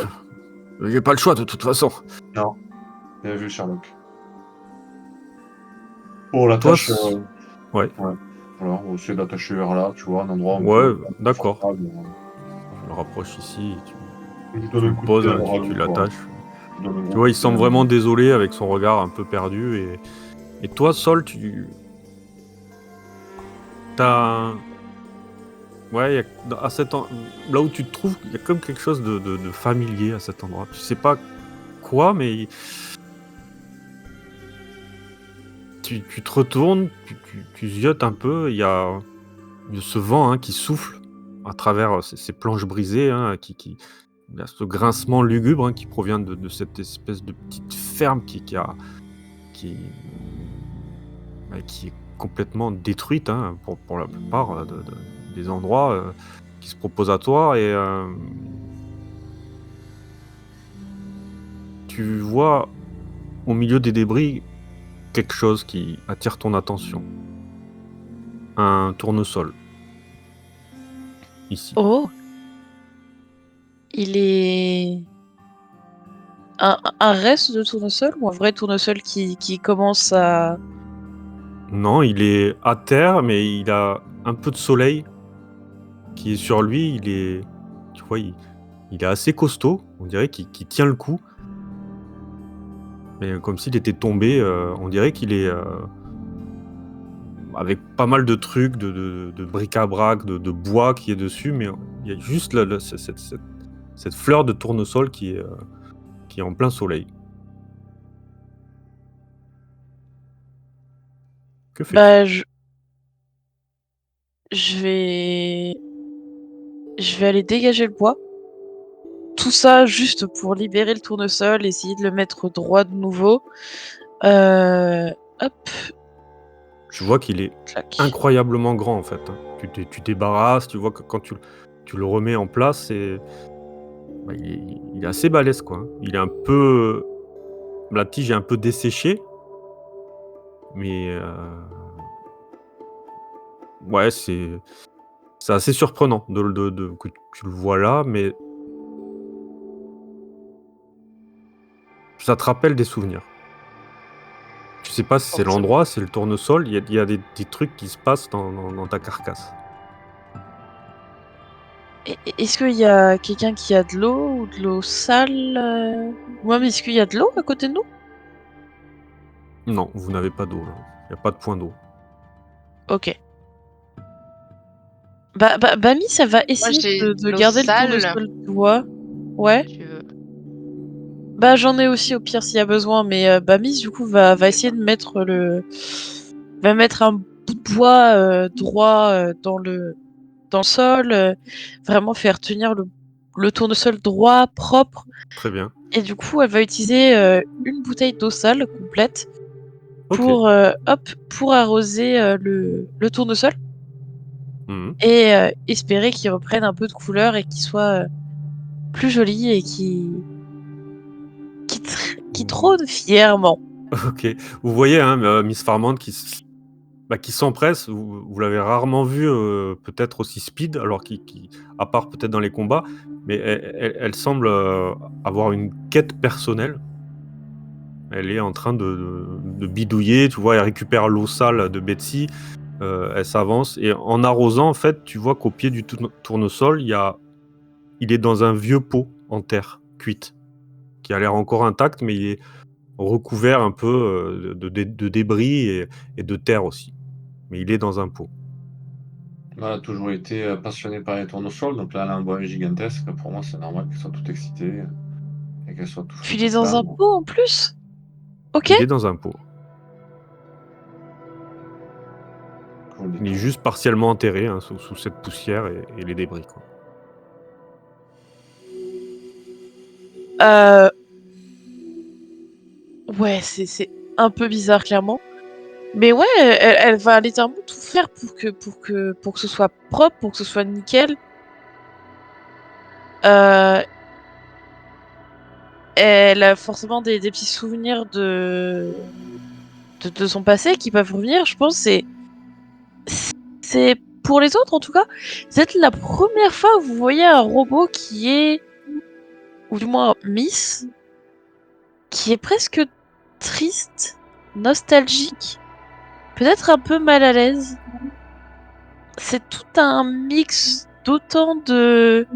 J'ai pas le choix de toute façon. Non, bien vu, Sherlock. Pour la Toi, tâche, ouais. ouais, voilà, on essaie d'attacher vers là, tu vois, un endroit un Ouais, peu d'accord. confortable. Je le rapproche ici, Je lui tu donne un le coup de poses, pied hein, dans le tu ragoût, quoi. l'attaches. Je lui donne un Tu gros vois, coup il de pied semble dans le vraiment ragoût. désolé avec son regard un peu perdu. Et toi, Sol, t'as... Ouais, là où tu te trouves, il y a comme quelque chose de familier à cet endroit. Tu sais pas quoi, mais tu te retournes, tu ziotes un peu, il y a ce vent, hein, qui souffle à travers ces planches brisées, hein, il y a ce grincement lugubre, hein, qui provient de cette espèce de petite ferme qui, qui est complètement détruite, hein, pour la plupart des endroits qui se proposent à toi. Et tu vois au milieu des débris quelque chose qui attire ton attention. Un tournesol, ici. Oh, il est un reste de tournesol ou un vrai tournesol qui commence à... Non, il est à terre, mais il a un peu de soleil qui est sur lui. Tu vois, il est assez costaud. On dirait qu'il tient le coup. Mais comme s'il était tombé. On dirait qu'il est avec pas mal de trucs, de bric-à-brac, de bois qui est dessus. Mais il y a juste cette fleur de tournesol qui est en plein soleil. Que fais-tu? Bah, je vais... Je vais aller dégager le bois. Tout ça juste pour libérer le tournesol, essayer de le mettre droit de nouveau. Hop, Tu vois qu'il est clac. incroyablement grand, en fait, hein. Tu débarrasses, tu vois que quand tu le remets en place, bah, il est assez balèze, quoi, hein. Il est un peu la tige est un peu desséchée, mais ouais, c'est assez surprenant que tu le vois là, mais ça te rappelle des souvenirs. Tu sais pas si c'est Forcément. l'endroit, c'est le tournesol, il y a des trucs qui se passent dans ta carcasse. Est-ce qu'il y a quelqu'un qui a de l'eau ou de l'eau sale Ouais, mais est-ce qu'il y a de l'eau à côté de nous? Non, vous n'avez pas d'eau, là. Il y a pas de point d'eau. Ok. Bami, ça va Moi, essayer j'ai de de l'eau garder le sale. tournesol droit. Ouais. Tu veux. Bah, j'en ai aussi au pire s'il y a besoin, mais Bami, du coup, va essayer de mettre va mettre un bout de bois droit dans le sol, vraiment faire tenir le tournesol droit, propre. Très bien. Et du coup, elle va utiliser une bouteille d'eau sale complète OK. pour arroser le tournesol Mmh. et espérer qu'il reprenne un peu de couleur et qu'il soit plus joli et qui trône fièrement. OK. Vous voyez, hein, Miss Farmand qui s'empresse. Vous l'avez rarement vue, peut-être aussi speed, alors à part peut-être dans les combats, mais elle semble, avoir une quête personnelle. Elle est en train de bidouiller, tu vois? Elle récupère l'eau sale de Betsy, elle s'avance et en arrosant, en fait, tu vois qu'au pied du tournesol, il est dans un vieux pot en terre cuite, qui a l'air encore intact, mais il est recouvert un peu, de débris et de terre aussi. Mais il est dans un pot. Elle a toujours été, passionnée par les tournesols, donc là, elle a un bois gigantesque. Pour moi, c'est normal qu'elle soit toute excitée, et qu'elle soit tout feu, Puis il est toute dans un flamme. pot en plus. Ok. Il est dans un pot. Cool des Il est tours. juste partiellement enterré, hein, sous cette poussière et les débris, quoi. Euh, ouais, c'est un peu bizarre clairement. Mais ouais, elle va littéralement tout faire pour que ce soit propre, pour que ce soit nickel. Euh, Elle a forcément des petits souvenirs de son passé qui peuvent revenir. Je pense c'est pour les autres en tout cas, c'est la première fois que vous voyez un robot qui est, ou du moins Miss, qui est presque triste, nostalgique, peut-être un peu mal à l'aise. C'est tout un mix d'autant de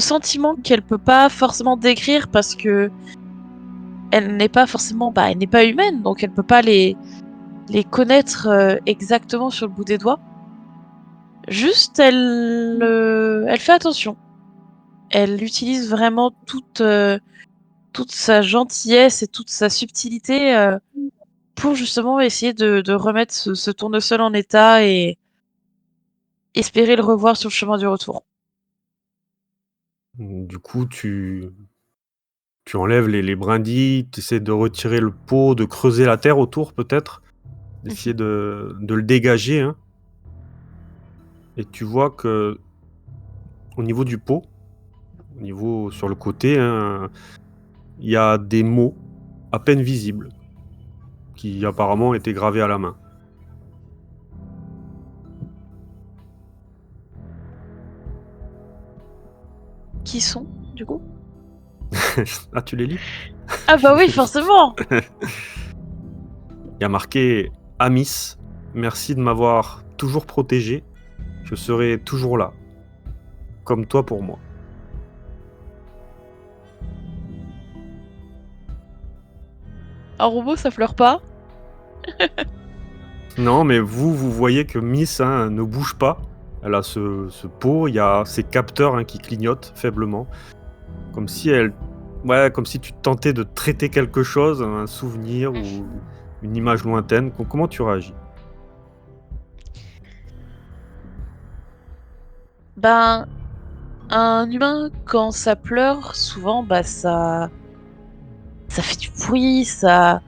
sentiments qu'elle peut pas forcément décrire parce que elle n'est pas forcément, elle n'est pas humaine, donc elle peut pas les connaître exactement sur le bout des doigts. Juste, elle fait attention. Elle utilise vraiment toute sa gentillesse et toute sa subtilité pour justement essayer de remettre ce tournesol en état et espérer le revoir sur le chemin du retour. Du coup, tu enlèves les brindilles, tu essaies de retirer le pot, de creuser la terre autour peut-être, d'essayer de le dégager, hein. Et tu vois que au niveau du pot, sur le côté, hein, il y a des mots à peine visibles qui apparemment étaient gravés à la main. Qui sont, du coup? Ah, tu les lis? Ah bah oui, forcément! Il y a marqué Amis, merci de m'avoir toujours protégé. Je serai toujours là, comme toi pour moi. Un robot, ça pleure pas? Non, mais vous voyez que Miss, hein, ne bouge pas. Elle a ce pot, il y a ses capteurs, hein, qui clignotent faiblement, comme si comme si tu tentais de traiter quelque chose, un souvenir ou une image lointaine. Comment tu réagis? Ben, un humain, quand ça pleure, souvent, ça fait du bruit, ça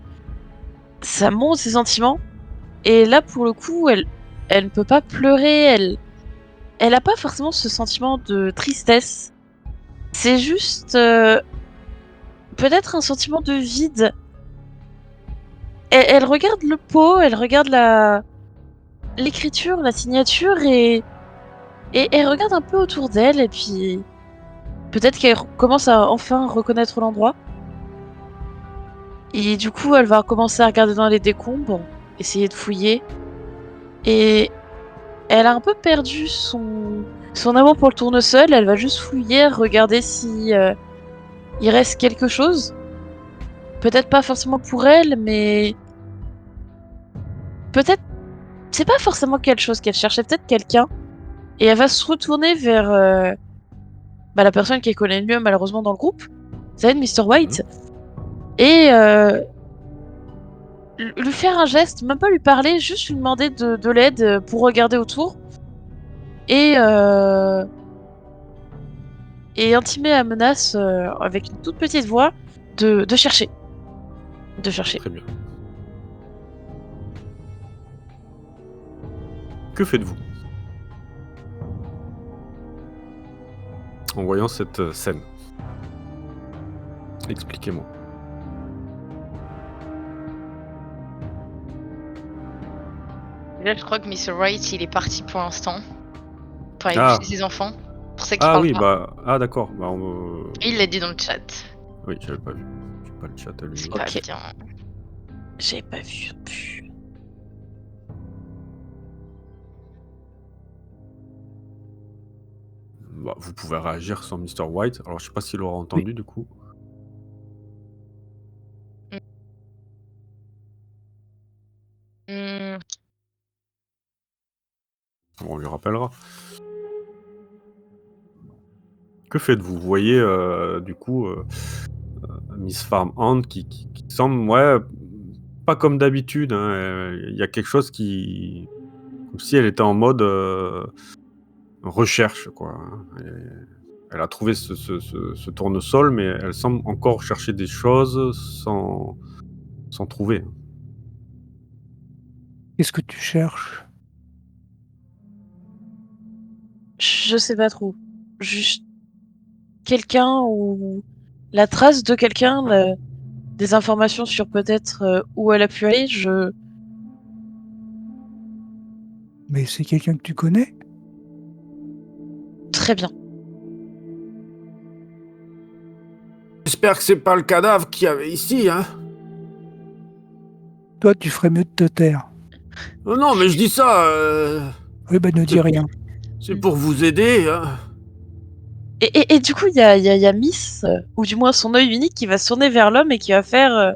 monte ses sentiments. Et là, pour le coup, elle ne peut pas pleurer, elle a pas forcément ce sentiment de tristesse. C'est juste, peut-être un sentiment de vide. Elle regarde le pot, elle regarde l'écriture, la signature et elle regarde un peu autour d'elle et puis peut-être qu'elle commence à enfin reconnaître l'endroit. Et du coup, elle va commencer à regarder dans les décombres, essayer de fouiller. Et elle a un peu perdu son amour pour le tournesol. Elle va juste fouiller, regarder si il reste quelque chose. Peut-être pas forcément pour elle, mais peut-être c'est pas forcément quelque chose qu'elle cherchait, peut-être quelqu'un. Et elle va se retourner vers la personne qu'elle connaît le mieux malheureusement dans le groupe, ça va être Mr. White. Et lui faire un geste, même pas lui parler, juste lui demander de l'aide pour regarder autour. Et intimer la menace avec une toute petite voix de chercher. De chercher. Très bien. Que faites-vous en voyant cette scène? Expliquez-moi. Là, je crois que Mr. Wright, il est parti pour l'instant. Pour aller Ah. coucher ses enfants. Pour ça qu'il Ah parle oui, pas. d'accord. Et il l'a dit dans le chat. Oui, j'avais pas vu. J'ai pas le chat allumé. C'est Ok. pas bien. J'avais pas vu. Vous pouvez réagir sans Mr. White. Alors, je sais pas s'il aura entendu du coup. Hmm, On lui rappellera. Que faites-vous? Vous voyez du coup Miss Farmhand qui semble, pas comme d'habitude, hein. Il y a quelque chose comme si elle était en mode recherche, quoi, hein. Elle a trouvé ce tournesol, mais elle semble encore chercher des choses sans trouver. Qu'est-ce que tu cherches? Je sais pas trop. Juste quelqu'un ou la trace de quelqu'un, des informations sur peut-être où elle a pu aller. Mais c'est quelqu'un que tu connais? Très bien. J'espère que c'est pas le cadavre qu'il y avait ici, hein. Toi, tu ferais mieux de te taire. Non, mais je dis ça, Oui, bah, ne dis rien. c'est pour vous aider, hein. Et du coup, il y a Miss, ou du moins son œil unique, qui va se tourner vers l'homme et qui va faire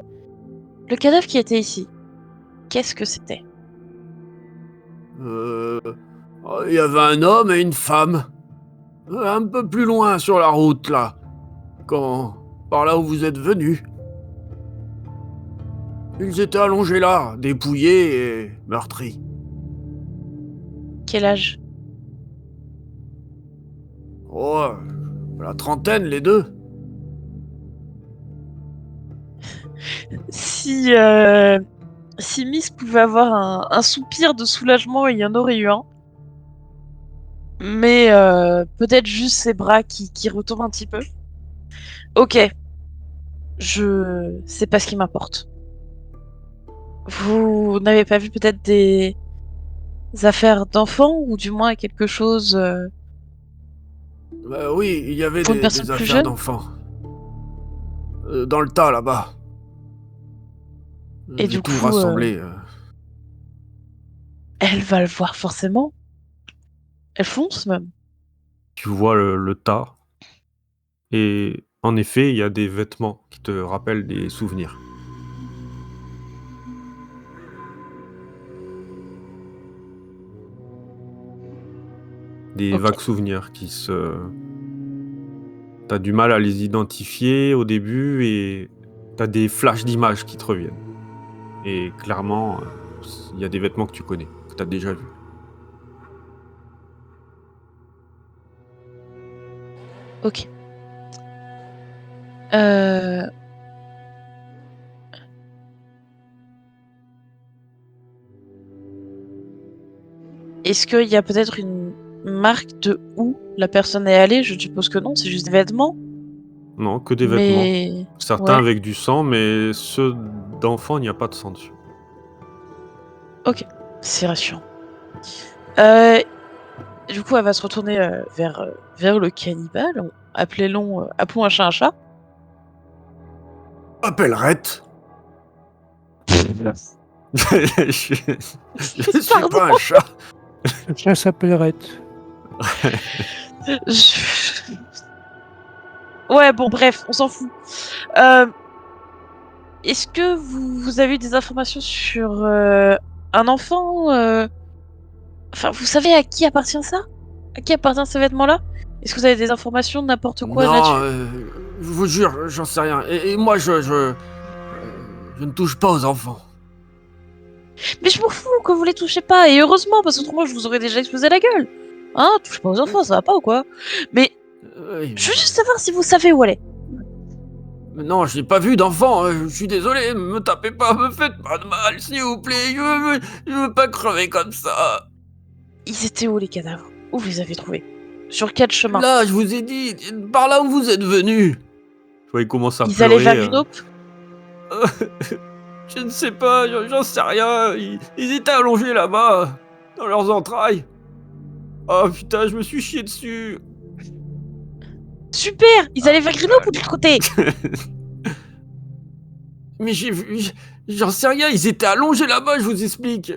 le cadavre qui était ici. Qu'est-ce que c'était? Il y avait un homme et une femme. Un peu plus loin sur la route, là. Par là où vous êtes venus. Ils étaient allongés là, dépouillés et meurtris. Quel âge? Oh, la trentaine, les deux. Si, si Miss pouvait avoir un soupir de soulagement, il y en aurait eu un. Mais peut-être juste ses bras qui retombent un petit peu. Ok, c'est pas ce qui m'importe. Vous n'avez pas vu peut-être des affaires d'enfants ou du moins quelque chose Oui, il y avait pour une personne des plus affaires jeune? d'enfants. Dans le tas, là-bas. Et J'ai du tout coup, rassemblé. elle va le voir forcément. Elle fonce même. Tu vois le tas. Et en effet, il y a des vêtements qui te rappellent des souvenirs. Des Ok. vagues souvenirs qui se... T'as du mal à les identifier au début et t'as des flashs d'images qui te reviennent. Et clairement, il y a des vêtements que tu connais, que t'as déjà vus. Ok. Euh, Est-ce qu'il y a peut-être une marque de où la personne est allée? Je suppose que non, c'est juste des vêtements. Non, que des vêtements. Mais Certains ouais, avec du sang, mais ceux d'enfants, il n'y a pas de sang dessus. ok, c'est rassurant. Euh, du coup, elle va se retourner vers le cannibale. Appelons un chat un chat. Appellerette. je suis Pardon. pas un chat. Le chat s'appellerait. Je- Ouais, bon, bref, on s'en fout. Euh, Est-ce que vous avez des informations sur un enfant Enfin, vous savez à qui appartient ça? À qui appartient ce vêtement-là? Est-ce que vous avez des informations, n'importe quoi Non, là-dessus? je vous jure, j'en sais rien. Et moi, je ne touche pas aux enfants. Mais je m'en fous que vous les touchez pas, et heureusement, parce qu'autrement je vous aurais déjà explosé la gueule. Hein? Touchez pas aux enfants, ça va pas ou quoi? Mais Oui, je veux juste savoir si vous savez où elle est. mais non, je n'ai pas vu d'enfant. Je suis désolé, me tapez pas, me faites pas de mal, s'il vous plaît. Je veux pas crever comme ça. Ils étaient où les cadavres? Où vous les avez trouvés? Sur quel chemin? Là, je vous ai dit, par là où vous êtes venus. Tu vois, il commence à Ils allaient pleurer. vers Grenoble? Je ne sais pas, j'en sais rien. Ils étaient allongés là-bas, dans leurs entrailles. Oh putain, je me suis chié dessus. Super! Ils allaient vers Grenoble ou de l'autre côté? Mais j'en sais rien, ils étaient allongés là-bas, je vous explique.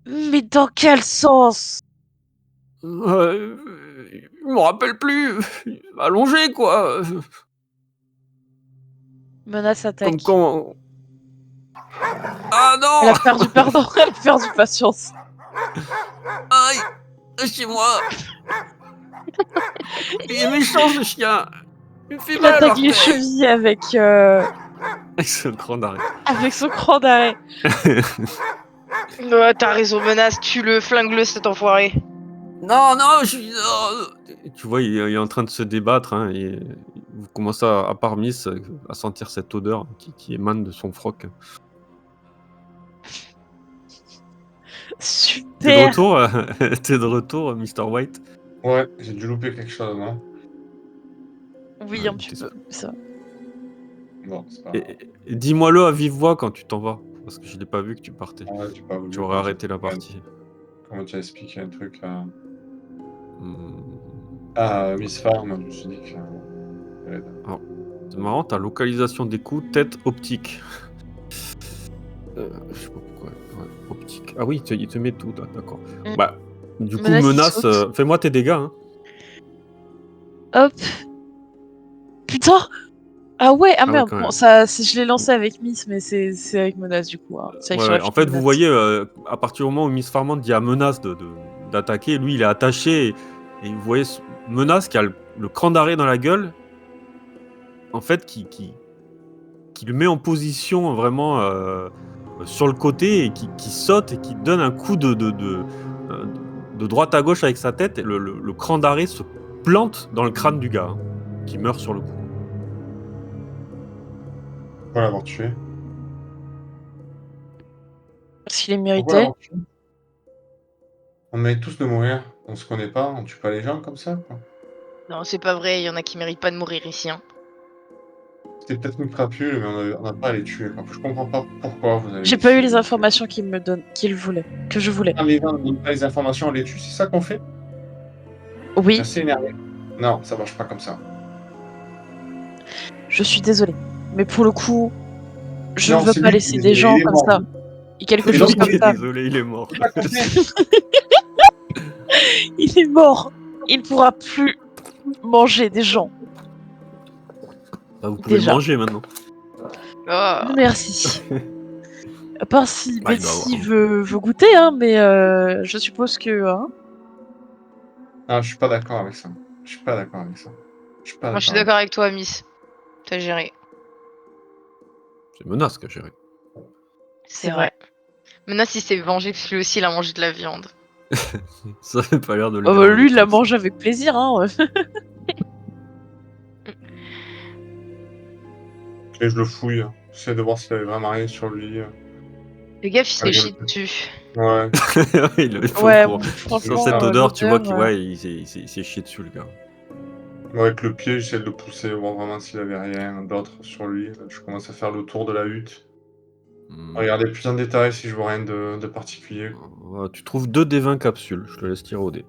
Mais dans quel sens? Je me rappelle plus. Allongés, quoi. Menace Comme attaque. quand... Ah Elle non. a perdu, pardon, elle a perdu patience. Aïe, chez moi. Il est méchant, ce chien. Il me fait Il mal à attaque les l'orteil. chevilles Avec ce grand d'arrêt. avec son cran d'arrêt. Ouais, t'as raison, menace, tue-le, flingue-le cet enfoiré. Non, non, je suis... non. Tu vois, il est en train de se débattre. Hein, et vous commencez à part Miss à sentir cette odeur qui émane de son froc. T'es de Super. retour T'es de retour, Mr. White? Ouais, j'ai dû louper quelque chose, non? Oui, Ouais, un petit peu, ça. Bon, c'est pas Et, grave. et dis-moi-le à vive voix quand tu t'en vas. Parce que je n'ai pas vu que tu partais. Ouais, j'ai pas voulu J'aurais que arrêté la je prenne. partie. Comment tu as expliqué un truc Mmh, à Miss Farm, je me suis dit que. alors, c'est marrant, ta localisation des coups, tête optique. Je sais pas pourquoi. Ouais, optique. Ah oui, il te met tout, d'accord. Mm. Bah, du coup, Menace, il menace, saute. fais-moi tes dégâts, hein. Hop. Putain. Ah ouais, ah Ah ouais, merde. quand Bon, même. ça, je l'ai lancé avec Miss, mais c'est avec menace du coup. Hein. C'est vrai que Ouais, j'aurais ouais. pu En fait, vous menace. voyez, à partir du moment où Miss Farmand dit à Menace d'attaquer, lui, il est attaché et vous voyez Menace qui a le cran d'arrêt dans la gueule, en fait, qui le met en position vraiment sur le côté et qui saute et qui donne un coup de droite à gauche avec sa tête. Et le cran d'arrêt se plante dans le crâne du gars, hein, qui meurt sur le coup. Pourquoi l'avoir tué? Parce qu'il est Pourquoi mérité. l'avoir tué? On mérite tous de mourir. On se connaît pas, on tue pas les gens comme ça, quoi. Non, c'est pas vrai, il y en a qui méritent pas de mourir ici. Hein. C'était peut-être une crapule, mais on n'a pas à les tuer, quoi. Je comprends pas pourquoi vous avez J'ai pas eu décidé les de les tuer. informations qu'il voulait, que je voulais. Ah, les gens ne donnent pas les informations, on les tue, c'est ça qu'on fait? Je suis Oui, assez énervé. Non, ça marche pas comme ça. je suis désolée. Mais pour le coup, je ne Non, veux c'est pas lui qui est laisser des désolé, gens il est comme mort. ça. Et quelque Et chose l'autre, comme Il est ça. désolé, il est mort. C'est pas compris. Il est mort. Il ne pourra plus manger des gens. Ah, vous pouvez le Déjà. manger maintenant. Oh. Non, merci. À part si Ah, il doit avoir Betty un- veut goûter, hein, mais je suppose que. Hein. Ah, je suis pas d'accord avec ça. Je suis pas d'accord avec ça. Je suis pas Moi, je suis d'accord avec d'accord avec toi, Miss. T'as géré. C'est Menace qui a géré. C'est vrai. Menace, il s'est vengé parce que lui aussi, il a mangé de la viande. Ça n'a pas l'air de le Oh, bah, déranger lui, il la plus que ça. mange avec plaisir. Hein. ça. Et je le fouille. J'essaie de voir s'il avait vraiment rien sur lui. Fais gaffe, il se fait Malgré chier le- dessus. Ouais. Il avait fait au Ouais, courant. Sur franchement, cette odeur, tu vois l'odeur. qu'il ouais, il s'est chié dessus, le gars. Avec le pied, j'essaie de le pousser, voir vraiment s'il avait rien d'autre sur lui. Je commence à faire le tour de la hutte. Hmm. Regardez plus en détail si je vois rien de particulier. Tu trouves 2 des 20 capsules. Je te laisse tirer au dé.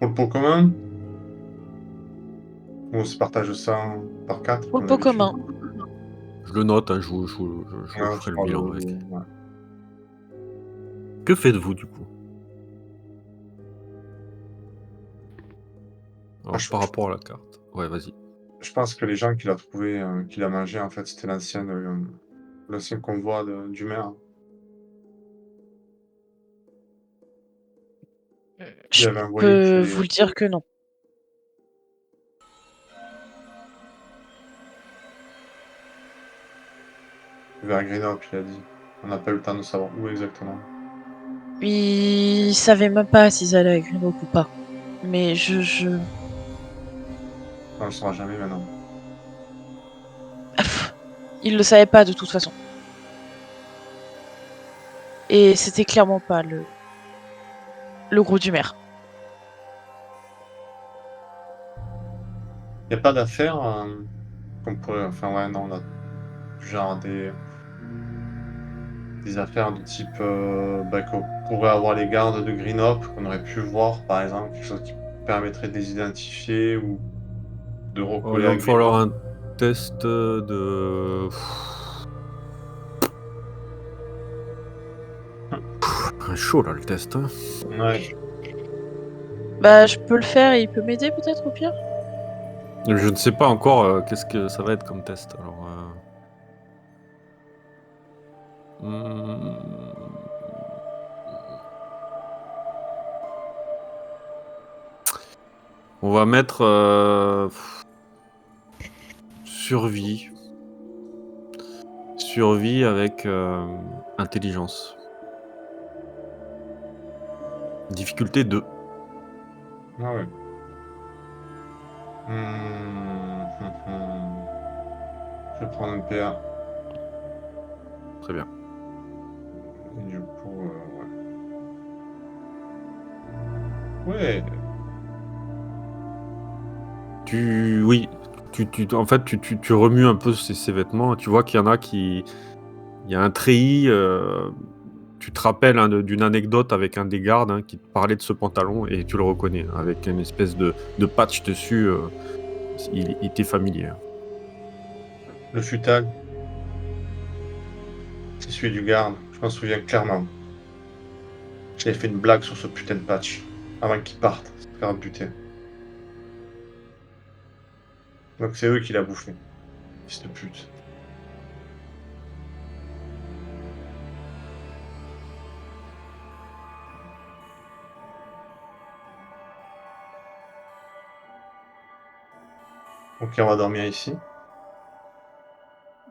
Pour le pot commun, on se partage ça par 4 Pour le comme pot d'habitude. commun. Je le note, hein, je Ouais, ferai le parle bilan avec. ouais. Que faites-vous du coup? Alors, je- par rapport à la carte. Ouais, vas-y. Je pense que les gens qu'il a trouvé, qu'il a mangé, en fait, c'était l'ancien convoi du maire. Il Je avait envoyé peux tuer vous le dire que non. vers Grenoble, il a dit. On n'a pas eu le temps de savoir où exactement. Ils savaient même pas s'ils allaient à Grenoble ou pas. Mais On ne le saura jamais maintenant. Ils le savaient pas de toute façon. Et c'était clairement pas le gros du maire. Il n'y a pas d'affaires qu'on pourrait. Enfin, ouais, non, on a genre des affaires de type qu'on pourrait avoir les gardes de Grenoble, qu'on aurait pu voir, par exemple, quelque chose qui permettrait de les identifier ou de Oh, il recoller va à me falloir Grenoble. un test de. Un chaud là, le test, hein. Ouais. Bah, je peux le faire et il peut m'aider peut-être au pire. Je ne sais pas encore qu'est-ce que ça va être comme test. Alors. Hmm. On va mettre survie. Survie avec intelligence. Difficulté 2. Ah ouais. Hum. Je vais prendre un PA. Très bien. Et du coup, ouais. Ouais. Oui, en fait, tu remues un peu ces vêtements. Tu vois qu'il y en a qui... Il y a un treillis. Tu te rappelles d'une anecdote avec un des gardes qui te parlait de ce pantalon et tu le reconnais, avec une espèce de patch dessus. Il t'est familier. Le futal, c'est celui du garde. Je m'en souviens clairement. J'avais fait une blague sur ce putain de patch avant qu'il parte, se faire buter. Donc c'est eux qui l'a bouffé. Fils de pute. Ok, on va dormir ici.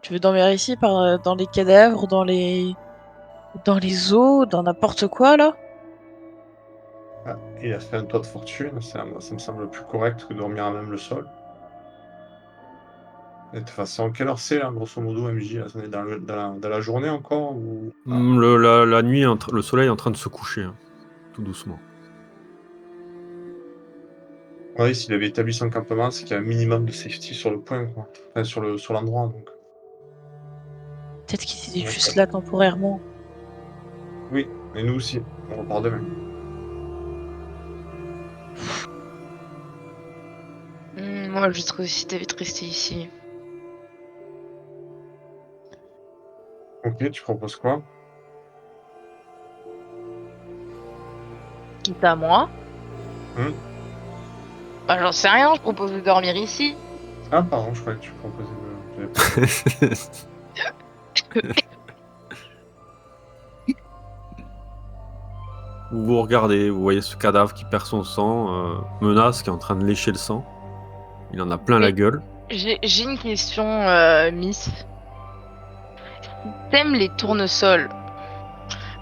Tu veux dormir ici, dans les cadavres, dans les eaux, dans n'importe quoi, là? Ah, il a fait un toit de fortune, ça me semble plus correct que dormir à même le sol. Et de toute façon, quelle heure c'est là, grosso modo, MJ? Là, on est dans la journée encore ou... Ah, La nuit, le soleil est en train de se coucher, tout doucement. oui, s'il avait établi son campement, c'est qu'il y a un minimum de safety sur le point, quoi. Enfin, sur l'endroit, donc. Peut-être qu'ils étaient Ouais, juste là temporairement. oui, et nous aussi. On repart demain. Moi, je trouve aussi David rester ici. Ok, tu proposes quoi? Quitte à moi. Hum Bah, j'en sais rien, je propose de dormir ici. Ah, pardon, je croyais que tu proposais de... Vous regardez, vous voyez ce cadavre qui perd son sang, Menace qui est en train de lécher le sang. Il en a plein la Mais- gueule. J'ai une question, Miss. T'aimes les tournesols.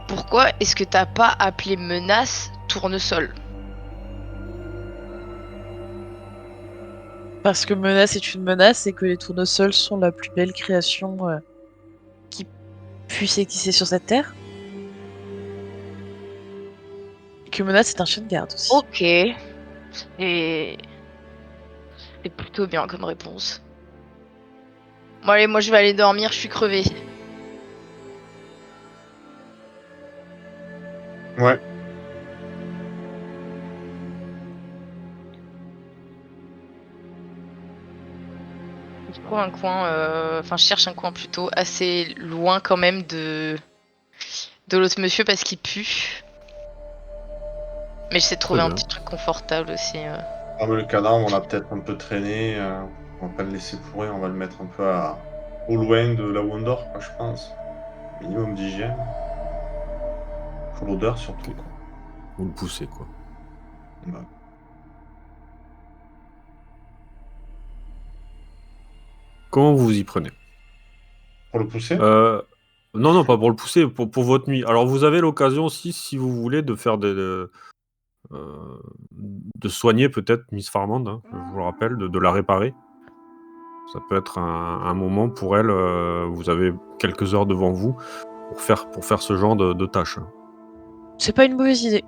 Pourquoi est-ce que t'as pas appelé Menace tournesol? Parce que menace est une menace et que les tournesols sont la plus belle création qui puisse exister sur cette terre. Et que menace est un chien de garde aussi. Ok. C'est plutôt bien comme réponse. Bon allez, moi je vais aller dormir, je suis crevée. Ouais. Je trouve un coin, enfin je cherche un coin plutôt assez loin quand même de l'autre monsieur parce qu'il pue. Mais j'essaie de trouver Très un bien. petit truc confortable aussi. Ah, mais le cadavre, on l'a peut-être un peu traîné. On va pas le laisser pourrir, on va le mettre un peu au loin de là où on dort, quoi, je pense. Minimum d'hygiène. Pour l'odeur, surtout, quoi. Vous le poussez, quoi. Ouais. Comment vous y prenez? Pour le pousser? Non, pas pour le pousser, pour votre nuit. Alors, vous avez l'occasion aussi, si vous voulez, de faire de soigner peut-être Miss Farmand, je vous le rappelle, de la réparer. Ça peut être un moment pour elle. Vous avez quelques heures devant vous pour faire ce genre de tâches. C'est pas une mauvaise idée,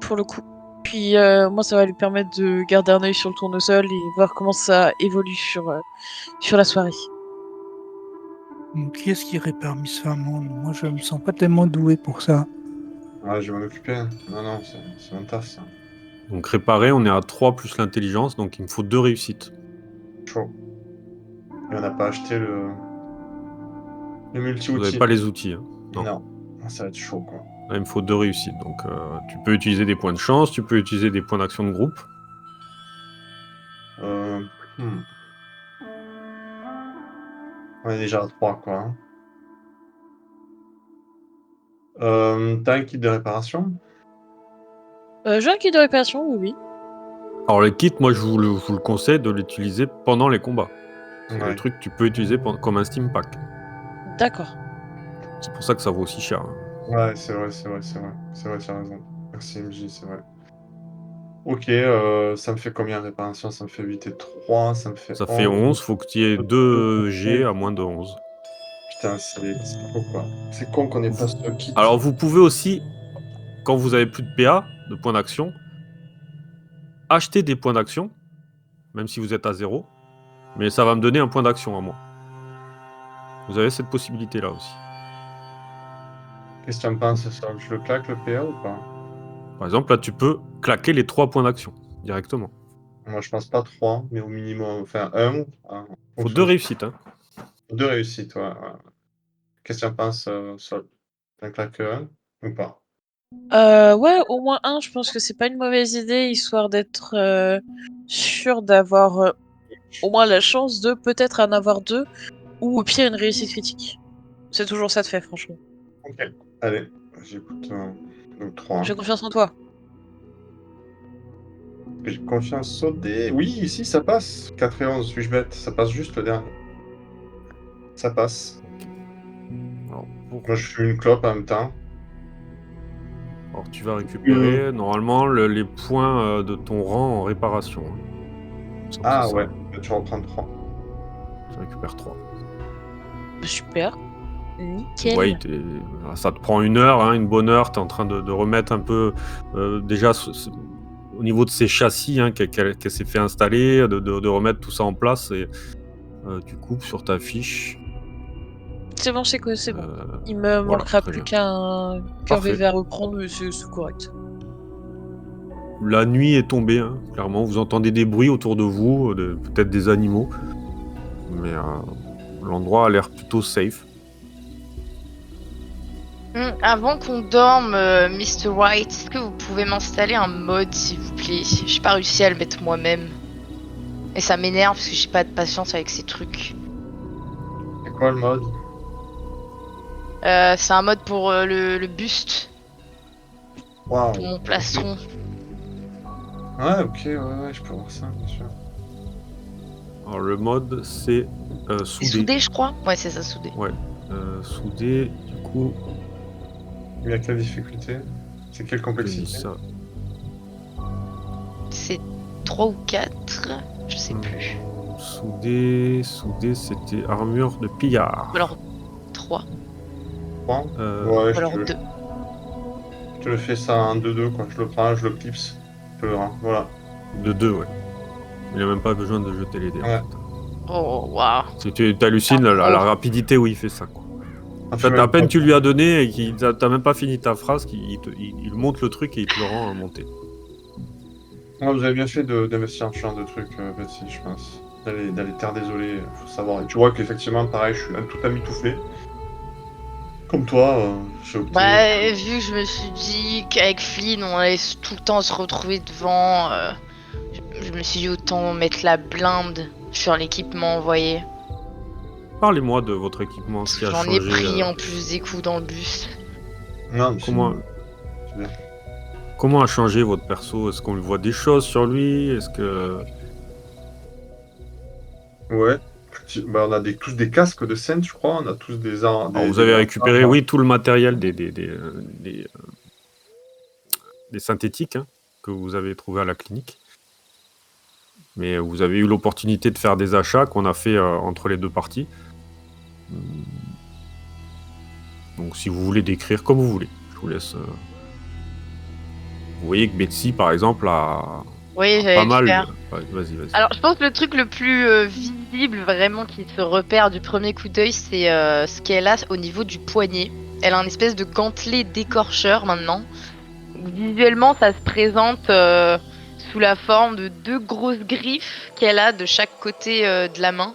pour le coup. Puis moi, ça va lui permettre de garder un œil sur le tournesol et voir comment ça évolue sur la soirée. Qui est-ce qui répare Miss Farmand? Moi, je me sens pas tellement doué pour ça. Ouais, je vais m'en occuper. Non, c'est mon taf, ça. Donc, réparer, on est à 3 plus l'intelligence, donc il me faut 2 réussites. Chaud. Et on n'a pas acheté le Vous n'avez multi-outil. pas les outils. Non. Non. Ça va être chaud, quoi. Là, il me faut 2 réussites. Donc, tu peux utiliser des points de chance, tu peux utiliser des points d'action de groupe. Hmm. On est déjà à 3, quoi. T'as un kit de réparation? J'ai un kit de réparation, oui. Alors, le kit, moi, je vous le conseille de l'utiliser pendant les combats. C'est le Ouais. truc que tu peux utiliser comme un Steam Pack. D'accord. C'est pour ça que ça vaut aussi cher. Ouais, c'est vrai. C'est vrai, tu as raison. Merci MJ, c'est vrai. Ok, ça me fait combien de réparation? Ça me fait 8 et 3, ça me fait Ça fait 11, faut que tu aies 2 G à moins de 11. Putain, c'est trop, quoi. C'est con qu'on ait pas ce kit. Alors, vous pouvez aussi, quand vous avez plus de PA, de points d'action, acheter des points d'action même si vous êtes à 0. Mais ça va me donner un point d'action à moi. Vous avez cette possibilité-là aussi. Qu'est-ce que tu en penses, ça? Je le claque, le PA ou pas? Par exemple, là, tu peux claquer les 3 points d'action directement. Moi, je pense pas 3, mais au minimum, enfin 1. En Faut fonction 2 de- réussites. Hein. 2 réussites, ouais. Qu'est-ce que tu en penses, Sol? T'en claques un ou pas? Ouais, au moins un, je pense que c'est pas une mauvaise idée, histoire d'être sûr d'avoir au moins la chance de peut-être en avoir 2, ou au pire une réussite critique. C'est toujours ça de fait, franchement. Ok. Allez, j'écoute. Donc 3. J'ai confiance en toi. J'ai confiance au dé. Oui, ici, ça passe. 4 et 11, suis-je bête? Ça passe juste le dernier. Ça passe. Alors, Moi, je fume une clope en même temps. Alors, tu vas récupérer normalement les points de ton rang en réparation. Hein. Il me semble que Ah c'est ça, ouais, hein. bah, tu reprends 3. Tu récupères 3. Super. Nickel. Ouais, ça te prend 1 heure, hein, une bonne heure. Tu es en train de remettre un peu déjà au niveau de ses châssis hein, qu'elle s'est fait installer, de remettre tout ça en place. Et tu coupes sur ta fiche. C'est bon, c'est bon. Il me voilà, manquera très plus bien. qu'un Parfait. VV à reprendre, mais c'est correct. La nuit est tombée, hein, clairement. Vous entendez des bruits autour de vous, peut-être des animaux. Mais l'endroit a l'air plutôt safe. Avant qu'on dorme, Mr. White, est-ce que vous pouvez m'installer un mode, s'il vous plaît? J'ai pas réussi à le mettre moi-même. Et ça m'énerve parce que j'ai pas de patience avec ces trucs. C'est quoi le mode? C'est un mode pour le buste, Waouh. pour mon plastron. Ouais, ok, ouais, je peux voir ça, bien sûr. Alors, le mode, c'est C'est soudé. soudé, je crois? Ouais, c'est ça, soudé. Ouais, soudé, du coup, Il y a quelle difficulté? C'est quelle je te dis complexité? ça. C'est 3 ou 4, je sais plus. Soudé, c'était armure de pillard. Ou alors 3, 3? Euh, Ouais, ou alors 2. je te le fais ça en 2-2, quoi. Je le prends, je le clipse. Voilà. De 2, ouais. Il a même pas besoin de jeter les dés. Ouais. En fait. Oh, waouh. Si tu hallucines la rapidité où il fait ça. Quoi. En fait, à peine tu lui as donné et t'as même pas fini ta phrase, il monte le truc et il te le rend monté. Ouais, vous avez bien fait d'investir en ce genre de trucs, Betsy, je pense. D'aller terre désolée, faut savoir. Et tu vois qu'effectivement, pareil, je suis tout amitouflé. Comme toi, j'ai opté. Bah, vu que je me suis dit qu'avec Flynn, on allait tout le temps se retrouver devant, je me suis dit autant mettre la blinde sur l'équipement envoyé. Parlez-moi de votre équipement, ce qui a J'en changé. ai pris en plus des coups dans le bus. Non, mais c'est bien. Comment a changé votre perso? Est-ce qu'on voit des choses sur lui? Est-ce que... Ouais. Bah, on a tous des casques de scène, je crois. On a tous des armes. Alors, vous avez récupéré, oui, tout le matériel des synthétiques hein, que vous avez trouvé à la clinique. Mais vous avez eu l'opportunité de faire des achats qu'on a fait entre les deux parties. Donc si vous voulez décrire comme vous voulez, je vous laisse. Vous voyez que Betsy, par exemple, a Oui, pas j'allais mal. le faire. Ouais, vas-y. Alors, je pense que le truc le plus visible, vraiment, qui se repère du premier coup d'œil, c'est ce qu'elle a au niveau du poignet. Elle a un espèce de gantelet d'écorcheur maintenant. Visuellement, ça se présente sous la forme de 2 grosses griffes qu'elle a de chaque côté de la main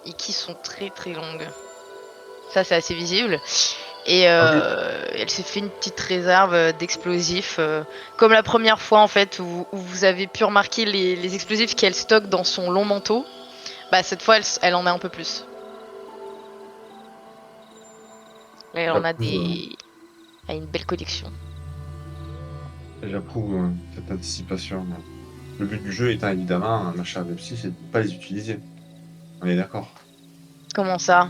et qui sont très très longues. Ça, c'est assez visible. Et elle s'est fait une petite réserve d'explosifs, comme la première fois en fait où vous avez pu remarquer les explosifs qu'elle stocke dans son long manteau. Bah cette fois, elle en a un peu plus. Elle en a elle a une belle collection. J'approuve cette anticipation. Le but du jeu étant évidemment, ma chère Betsy, c'est de ne pas les utiliser. On est d'accord. Comment ça?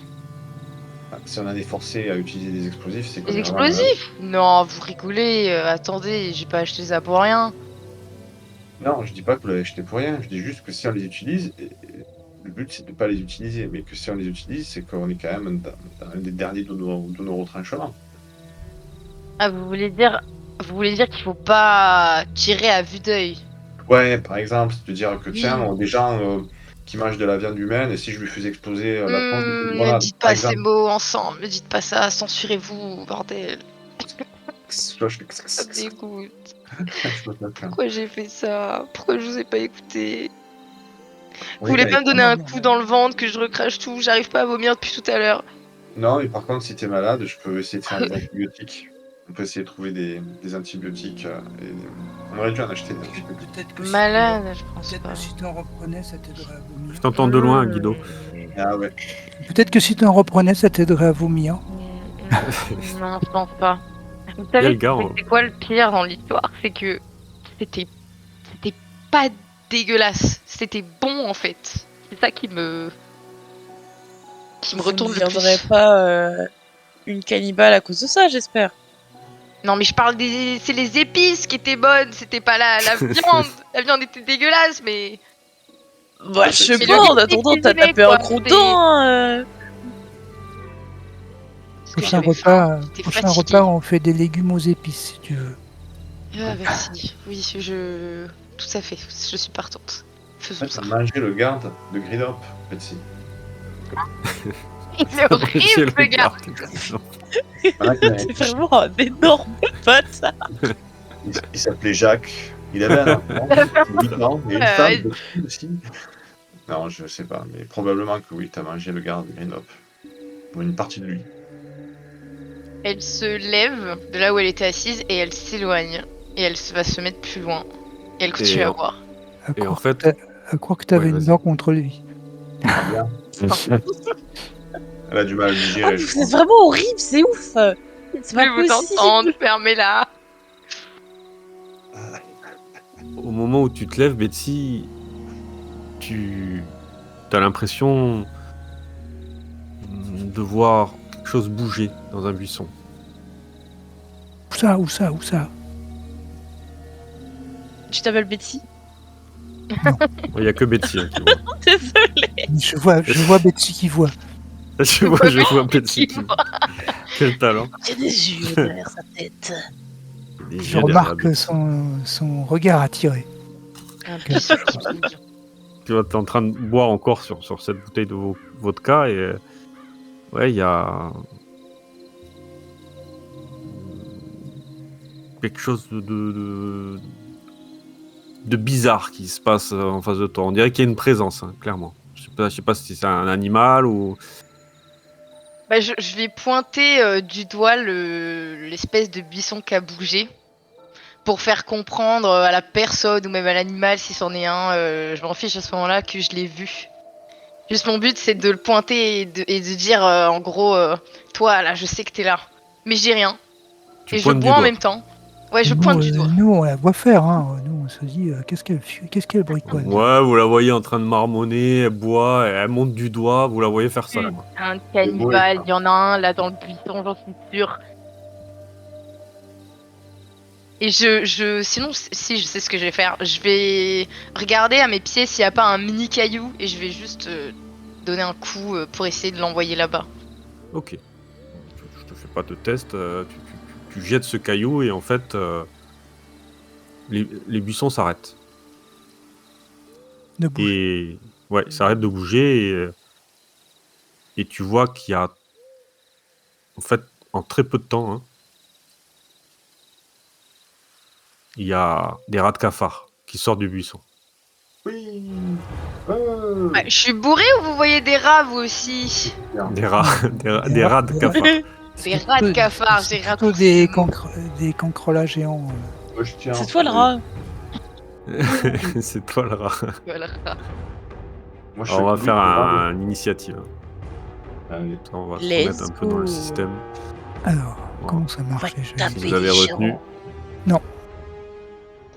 Si on a des forcés à utiliser des explosifs, c'est qu'on Les est vraiment malade. explosifs? Non, vous rigolez. Attendez, j'ai pas acheté ça pour rien. Non, je dis pas que vous l'avez acheté pour rien. Je dis juste que si on les utilise, le but c'est de ne pas les utiliser. Mais que si on les utilise, c'est qu'on est quand même dans un des derniers de nos retranchements. Ah, vous voulez dire qu'il faut pas tirer à vue d'œil? Ouais, par exemple, c'est de dire que tiens, Oui. des gens qui mangent de la viande humaine, et si je lui faisais exploser la tronche de cette Ne grenade, dites par pas ces exemple. mots ensemble, ne dites pas ça, censurez-vous, bordel. Tu vois, je fais Ça me dégoûte. je peux pas le faire. Pourquoi j'ai fait ça? Pourquoi je vous ai pas écouté? Vous Oui, voulez mais pas me donner non, un mais coup dans le ventre que je recrache tout? J'arrive pas à vomir depuis tout à l'heure. non, mais par contre, si t'es malade, je peux essayer de faire des antibiotiques. On peut essayer de trouver des antibiotiques. Et on aurait dû en acheter des antibiotiques. Peut-être que Malade, je pense peut-être pas. que si t'en reprenais, ça t'aiderait à vomir. Je t'entends de loin, Guido. Ah ouais. Peut-être que si t'en reprenais, ça t'aiderait à vomir. Non, je pense pas. Vous Il y a savez, le gars, c'est quoi le pire dans l'histoire? C'est que c'était pas dégueulasse. C'était bon en fait. C'est ça qui me Vous retourne ne le viendrez plus. pas une cannibale à cause de ça, j'espère. Non mais je parle des... C'est les épices qui étaient bonnes, c'était pas la viande. La viande était dégueulasse mais... Bah, je sais Mais pas, le en rythme attendant, t'as cuisiné, tapé un quoi, croûtant. Parce que j'avais faim, j'étais Prochain fatiguée. repas, on fait des légumes aux épices, si tu veux. Ah merci, oui, je... Tout à fait, je suis partante. En Faisons fait, ça. t'as mangé le garde de Gridop, Betsy. Il est horrible ce gars. Voilà, C'est vraiment un énorme bâtard. il s'appelait Jacques. Il avait un enfant, 8 ans, et une femme, Betsy aussi. Non, je sais pas, mais probablement que oui, t'as mangé le garde de Gridop. Ou une partie de lui. Elle se lève de là où elle était assise et elle s'éloigne. Et elle va se mettre plus loin. Et elle continue à boire. Et en fait... À croire que t'avais Ouais, une vas-y. dent contre lui. Ah bien. Elle a du mal à le Ah, digérer, mais je vous crois. êtes vraiment horrible, c'est ouf. C'est pas Je vous possible. entends, fermez-la. Au moment où tu te lèves, Betsy, tu as l'impression de voir quelque chose bouger dans un buisson. Où ça? Tu t'appelles Betty? Il n'y a que Betsy qui voit. Désolée. Je vois Betsy qui voit. Je vois Betsy qui voit. Quel talent. Il y a des yeux derrière sa tête. Des Je yeux derrière remarque Betsy. son regard attiré. Un buisson qui est mignon. Tu vois, t'es en train de boire encore sur cette bouteille de vodka et ouais, il y a quelque chose de bizarre qui se passe en face de toi. On dirait qu'il y a une présence, hein, clairement. Je sais pas si c'est un animal ou... Bah, je vais pointer du doigt l'espèce de buisson qui a bougé pour faire comprendre à la personne ou même à l'animal si c'en est un. Je m'en fiche à ce moment-là que je l'ai vu. Juste mon but c'est de le pointer et de dire en gros toi là je sais que t'es là. Mais je dis rien. Tu Et je pointes du bois en doigt. même temps. Ouais je pointe du doigt. Nous, on la voit faire. Hein. Nous, on se dit, qu'est-ce qu'elle bricole. Ouais, vous la voyez en train de marmonner, elle boit, elle monte du doigt, vous la voyez faire ça. Quoi. Un cannibale, il y en a un là dans le buisson, j'en suis sûre. Et sinon, si je sais ce que je vais faire, je vais regarder à mes pieds s'il n'y a pas un mini caillou et je vais juste donner un coup pour essayer de l'envoyer là-bas. Ok. Je te fais pas de test, tu jettes ce caillou et en fait, les buissons s'arrêtent. Ne bouge. Et ouais, ils s'arrêtent de bouger et tu vois qu'il y a, en fait, en très peu de temps, hein, il y a des rats de cafard qui sortent du buisson. Oui. Ouais, je suis bourré ou vous voyez des rats vous aussi? Des rats, des rats de cafard. Des rats de cafard, j'ai Plutôt raccourci. des cancrelats géants. Moi, je tiens. C'est toi le rat. C'est toi le rat. Voilà. Moi, je Alors, on va suis faire rat. une initiative. Allez. On va se Let's remettre un peu dans le go. système. Alors, Bon. comment ça marche Ouais, déjà Si vous avez retenu.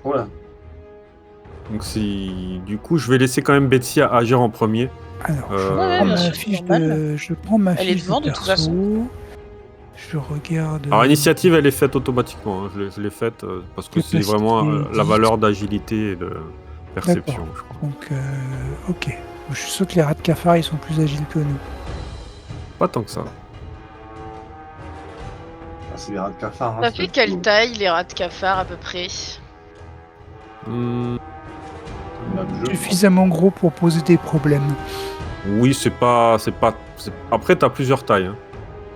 Oh là. Donc du coup, je vais laisser quand même Betsy agir en premier. Alors, Ouais, prends bien ma sûr, fiche normal. je prends ma Elle est fiche devant, de toute perso. façon. Je regarde. Alors, l'initiative, elle est faite automatiquement. Hein. Je l'ai faite parce que c'est Capacité vraiment la 10. valeur d'agilité et de perception, je crois. Donc, ok. Je suis sûr que les rats de cafard, ils sont plus agiles que nous. Pas tant que ça. Ah, c'est des rats de cafard. Hein, Ça c'est fait pas quelle cool. taille les rats de cafard à peu près? Hmm, même jeu. Suffisamment gros pour poser des problèmes. Oui, Après, t'as plusieurs tailles. Hein.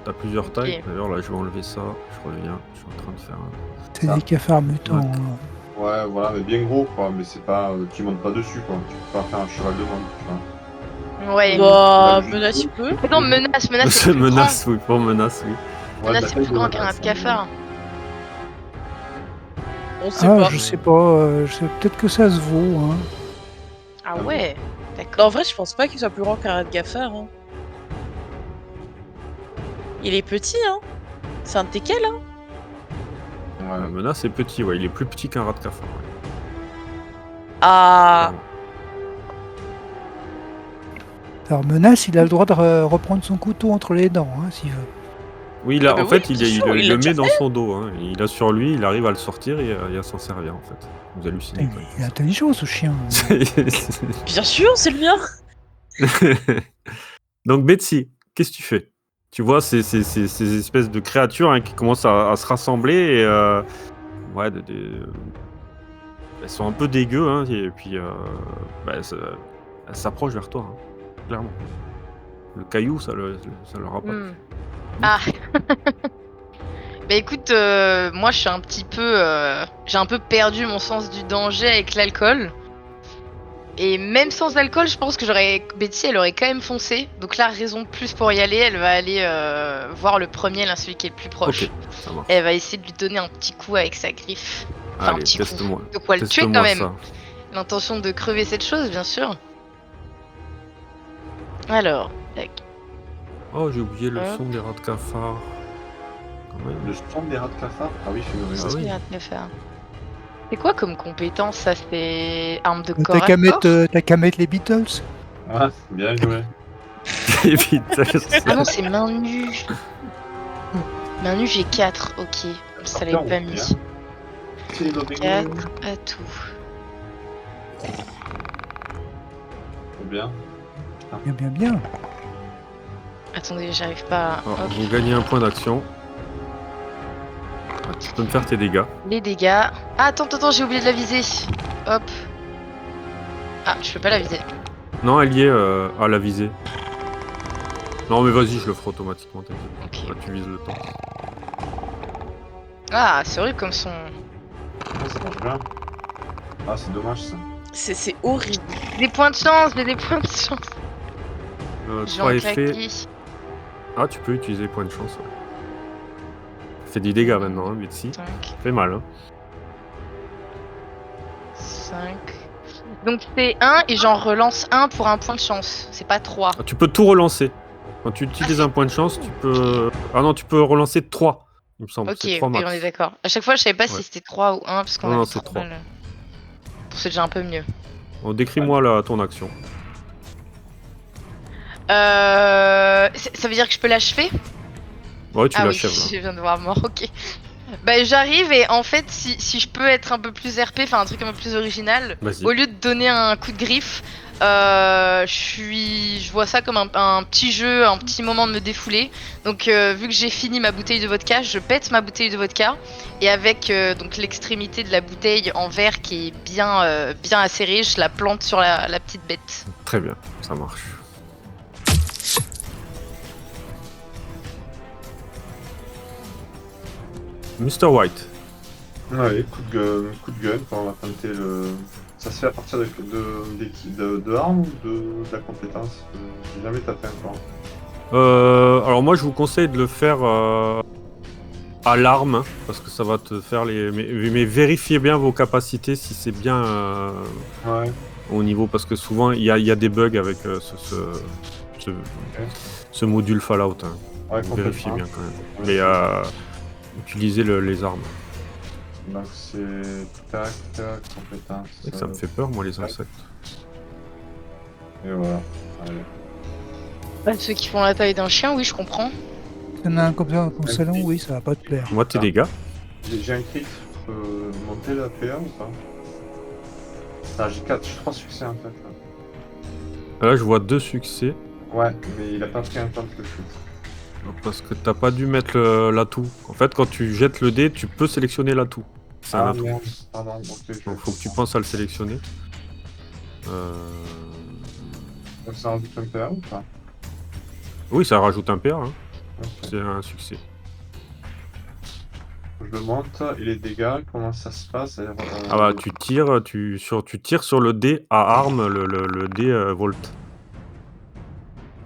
T'as plusieurs tailles. D'ailleurs, là, je vais enlever ça. Je reviens. Je suis en train de faire un... C'est des cafards mutants. Ouais. Hein. Ouais, voilà, mais bien gros, quoi. Mais c'est pas. Tu montes pas dessus, quoi. Tu peux pas faire un cheval de monde, tu vois. Ouais. Bah, Ouais, menace, tu peux. Non, menace, c'est C'est plus menace, oui. Pour menace, oui. grand. Menace, la c'est taille plus de grand qu'un menace, cafard. On sait Ah, pas. je sais pas. Peut-être que ça se vaut. Hein. Ah ouais, Non, d'accord. en vrai, je pense pas qu'il soit plus grand qu'un rat de gafard. Hein. Il est petit, hein. C'est un teckel, hein. La Ouais. menace est petit, ouais. Il est plus petit qu'un rat de cafard. Ouais. Ah. Alors, menace, il a le droit de reprendre son couteau entre les dents, hein, s'il veut. Oui, Ah bah en oui, fait, bien sûr, il il l'a le déjà met dans son dos. Hein. Il a sur lui, il arrive à le sortir et à s'en servir, en fait. Vous hallucinez. Il est intelligent, ce chien. Bien sûr, c'est le mien. Donc, Betsy, qu'est-ce que tu fais? Tu vois ces espèces de créatures hein, qui commencent à se rassembler et ouais, elles sont un peu dégueu, hein, et puis elles s'approchent vers toi, hein, clairement. Le caillou, ça leur rappelle. Ah. Bah écoute, moi je suis un petit peu... j'ai un peu perdu mon sens du danger avec l'alcool. Et même sans alcool, je pense que Betty, elle aurait quand même foncé. Donc là, raison de plus pour y aller, elle va aller voir le premier, là, celui qui est le plus proche. Ok, ça marche. Et elle va essayer de lui donner un petit coup avec sa griffe. Enfin, Allez, un petit teste-moi. coup. De quoi le tuer Teste-moi quand même. ça. L'intention de crever cette chose, bien sûr. Alors, tac. Oh, j'ai oublié le Hop. son des rats de cafard. Quand même. Le son des rats de cafard. Ah oui, c'est une Ah Qu'est-ce oui. qu'il a de faire? C'est quoi comme compétence? Ça, c'est arme de corps T'as à qu'à corps mettre les Beatles. Ouais, bien joué. Et vite, Ah non, c'est main nue. Main nue, j'ai 4. Ok. Ça l'avait pas mis. C'est le 4 à tout. bien. Bien. Attendez, j'arrive pas à... Alors, Hop. vous gagnez un point d'action. Ah, tu peux me faire tes dégâts. Les dégâts. Ah, attends, j'ai oublié de la viser. Hop. Ah, je peux pas la viser. Non, elle y est à la visée. Non, mais vas-y, je le ferai automatiquement. t'inquiète. Ok. Là, tu vises le temps. Ah, c'est horrible comme son... Ah, ça marche bien. Ah, c'est dommage ça. C'est horrible. Des points de chance, j'ai des points de chance. Je 3 vais en effets. claquer. Ah, tu peux utiliser les points de chance. Ouais. Fais du dégât maintenant, hein, Betsy. 5, Fait mal, hein. 5... Donc c'est 1 et j'en relance 1 pour un point de chance. C'est pas 3. Ah, tu peux tout relancer. Quand tu utilises un point de chance, tu peux... Ah non, tu peux relancer 3, il me semble. Ok, C'est 3 oui, max. on est d'accord. À chaque fois, je savais pas Ouais. si c'était 3 ou 1 parce qu'on Non, avait c'est trop 3. mal. C'est déjà un peu mieux. Bon, décris-moi là, ton action. Ça veut dire que je peux l'achever? Ouais, tu Ah oui, l'achèves là. je viens de voir mort, ok. Bah j'arrive et en fait si je peux être un peu plus RP, enfin un truc un peu plus original, Vas-y. au lieu de donner un coup de griffe, je vois ça comme un petit jeu, un petit moment de me défouler. Donc vu que j'ai fini ma bouteille de vodka, je pète ma bouteille de vodka et avec donc l'extrémité de la bouteille en verre qui est bien acérée, je la plante sur la petite bête. Très bien, ça marche. Mr. White. Ouais, coup de gun quand on va tenter le. Ça se fait à partir de armes ou de la compétence J'ai jamais tapé encore. Alors moi je vous conseille de le faire à l'arme, hein, parce que ça va te faire les... Mais vérifiez bien vos capacités si c'est bien Ouais. au niveau, parce que souvent il y a des bugs avec ce module Fallout. Hein. Ouais, Vérifiez complètement. bien quand même. Ouais, Mais utilisez les armes. Donc c'est tac, compétence. C'est vrai que ça me fait peur moi les insectes. Et voilà. Allez. Ceux qui font la taille d'un chien, oui je comprends. T'en as un comme ça dans ton salon, oui, ça va pas te plaire. Moi tes dégâts. J'ai un crit. Je peux monter la PA ou pas Ah, j'ai 3 succès en fait. Là. Là je vois 2 succès. Ouais, mais il a pas pris un temps de le crit. Parce que t'as pas dû mettre l'atout. En fait quand tu jettes le dé, tu peux sélectionner l'atout. C'est un Ah atout. merde, pardon, ok. Donc faut que tu penses à le sélectionner. Ça rajoute un PA ou pas? Oui, ça rajoute un PA, hein. Ok. C'est un succès. Je le monte. Et les dégâts, comment ça se passe? Ah bah, tu tires sur le dé à arme, le dé Volt.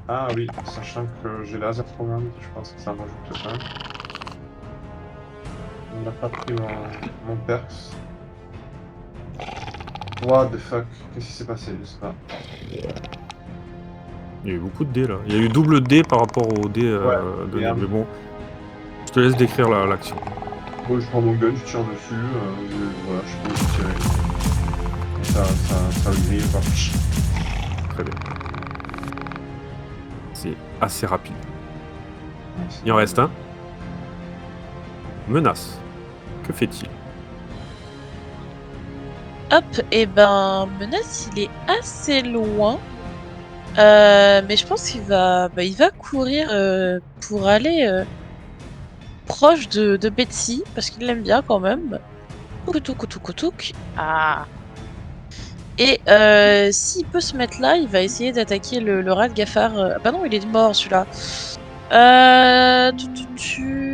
Ah oui, sachant que j'ai laser command, je pense que ça rajoute un. On n'a pas pris mon perks. What the fuck? Qu'est-ce qui s'est passé? Je sais pas. Il y a eu beaucoup de dés là. Il y a eu double dé par rapport au dé de merde. mais bon. Je te laisse décrire l'action. Moi, je prends mon gun, je tire dessus. Voilà, je peux aussi tirer. Ça le grille, quoi. Très bien. C'est assez rapide. Il en reste un. Menace. Que fait-il? Hop, et ben, Menace, il est assez loin. Mais je pense qu'il va, il va courir pour aller proche de Betsy, parce qu'il l'aime bien quand même. Koutouk. Ah. Et s'il peut se mettre là, il va essayer d'attaquer le rat de Gafar. Ah bah non, il est mort celui-là.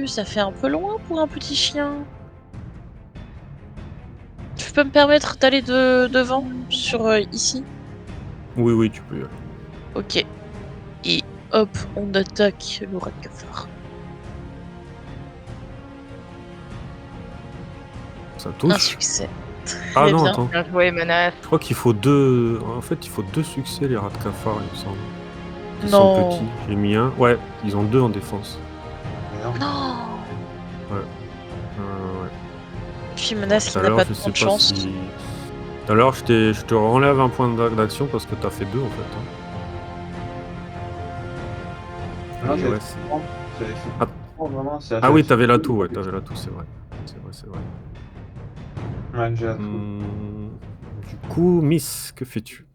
Ça fait un peu loin pour un petit chien. Tu peux me permettre d'aller devant sur ici? Oui, tu peux y aller. Ok. Et hop, on attaque le rat de Gafar. Ça Un touche. succès. Ah Très non, bien. attends. Bien joué, Menace. Je crois qu'il faut deux. En fait, il faut 2 succès, les rats de cafard, il me semble. Ils Non. sont petits. J'ai mis un. Ouais, ils ont 2 en défense. Merde. Non. Ouais. Puis Menace, Tout il à n'a l'heure, pas je de sais pas chance. si. Tout à l'heure, je te renlève un point d'action parce que t'as fait 2 en fait. Hein. Non, Et j'avais ouais, fait c'est- 3. J'avais fait Ah. 3, vraiment. Ah oui, t'avais l'atout, ouais, t'avais l'atout, c'est vrai. C'est vrai. Ouais, j'ai l'atout. Du coup, Miss, que fais-tu?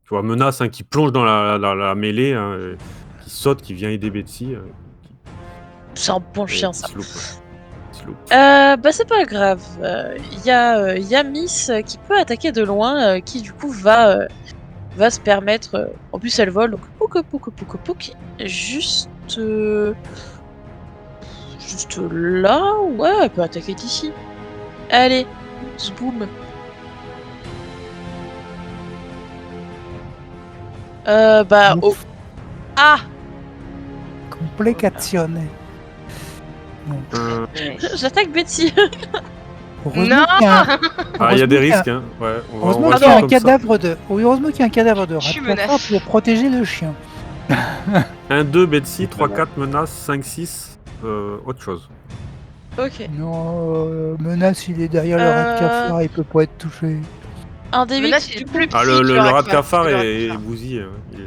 Tu vois, Menace qui plonge dans la mêlée, qui saute, qui vient aider Betsy. C'est un bon chien, qui ça. se loupe. C'est pas grave. Il y a Miss qui peut attaquer de loin, qui du coup va se permettre. En plus, elle vole, donc pouk. Juste là, ouais, elle peut attaquer d'ici. Allez, zboom. Ouf. Ah, Complicazione. j'attaque Betsy. Heureusement Non. qu'il y a un, Ah, il y a des heureusement qu'il y a- risques, hein. Ouais, heureusement va qu'il y a le un faire comme ça. cadavre de. Oui, heureusement qu'il y a un cadavre de Je suis rat de cafard Menace. pour protéger le chien. 1, 2, Betsy, 3, 4, menace, 5, 6, autre chose. Ok. Non, Menace, il est derrière le rat de cafard, il peut pas être touché. Un des 8 Menace, il est du coup. plus Ah, petit le que rat de cafard que le rat de est cafard. bousillé. Hein. Il est...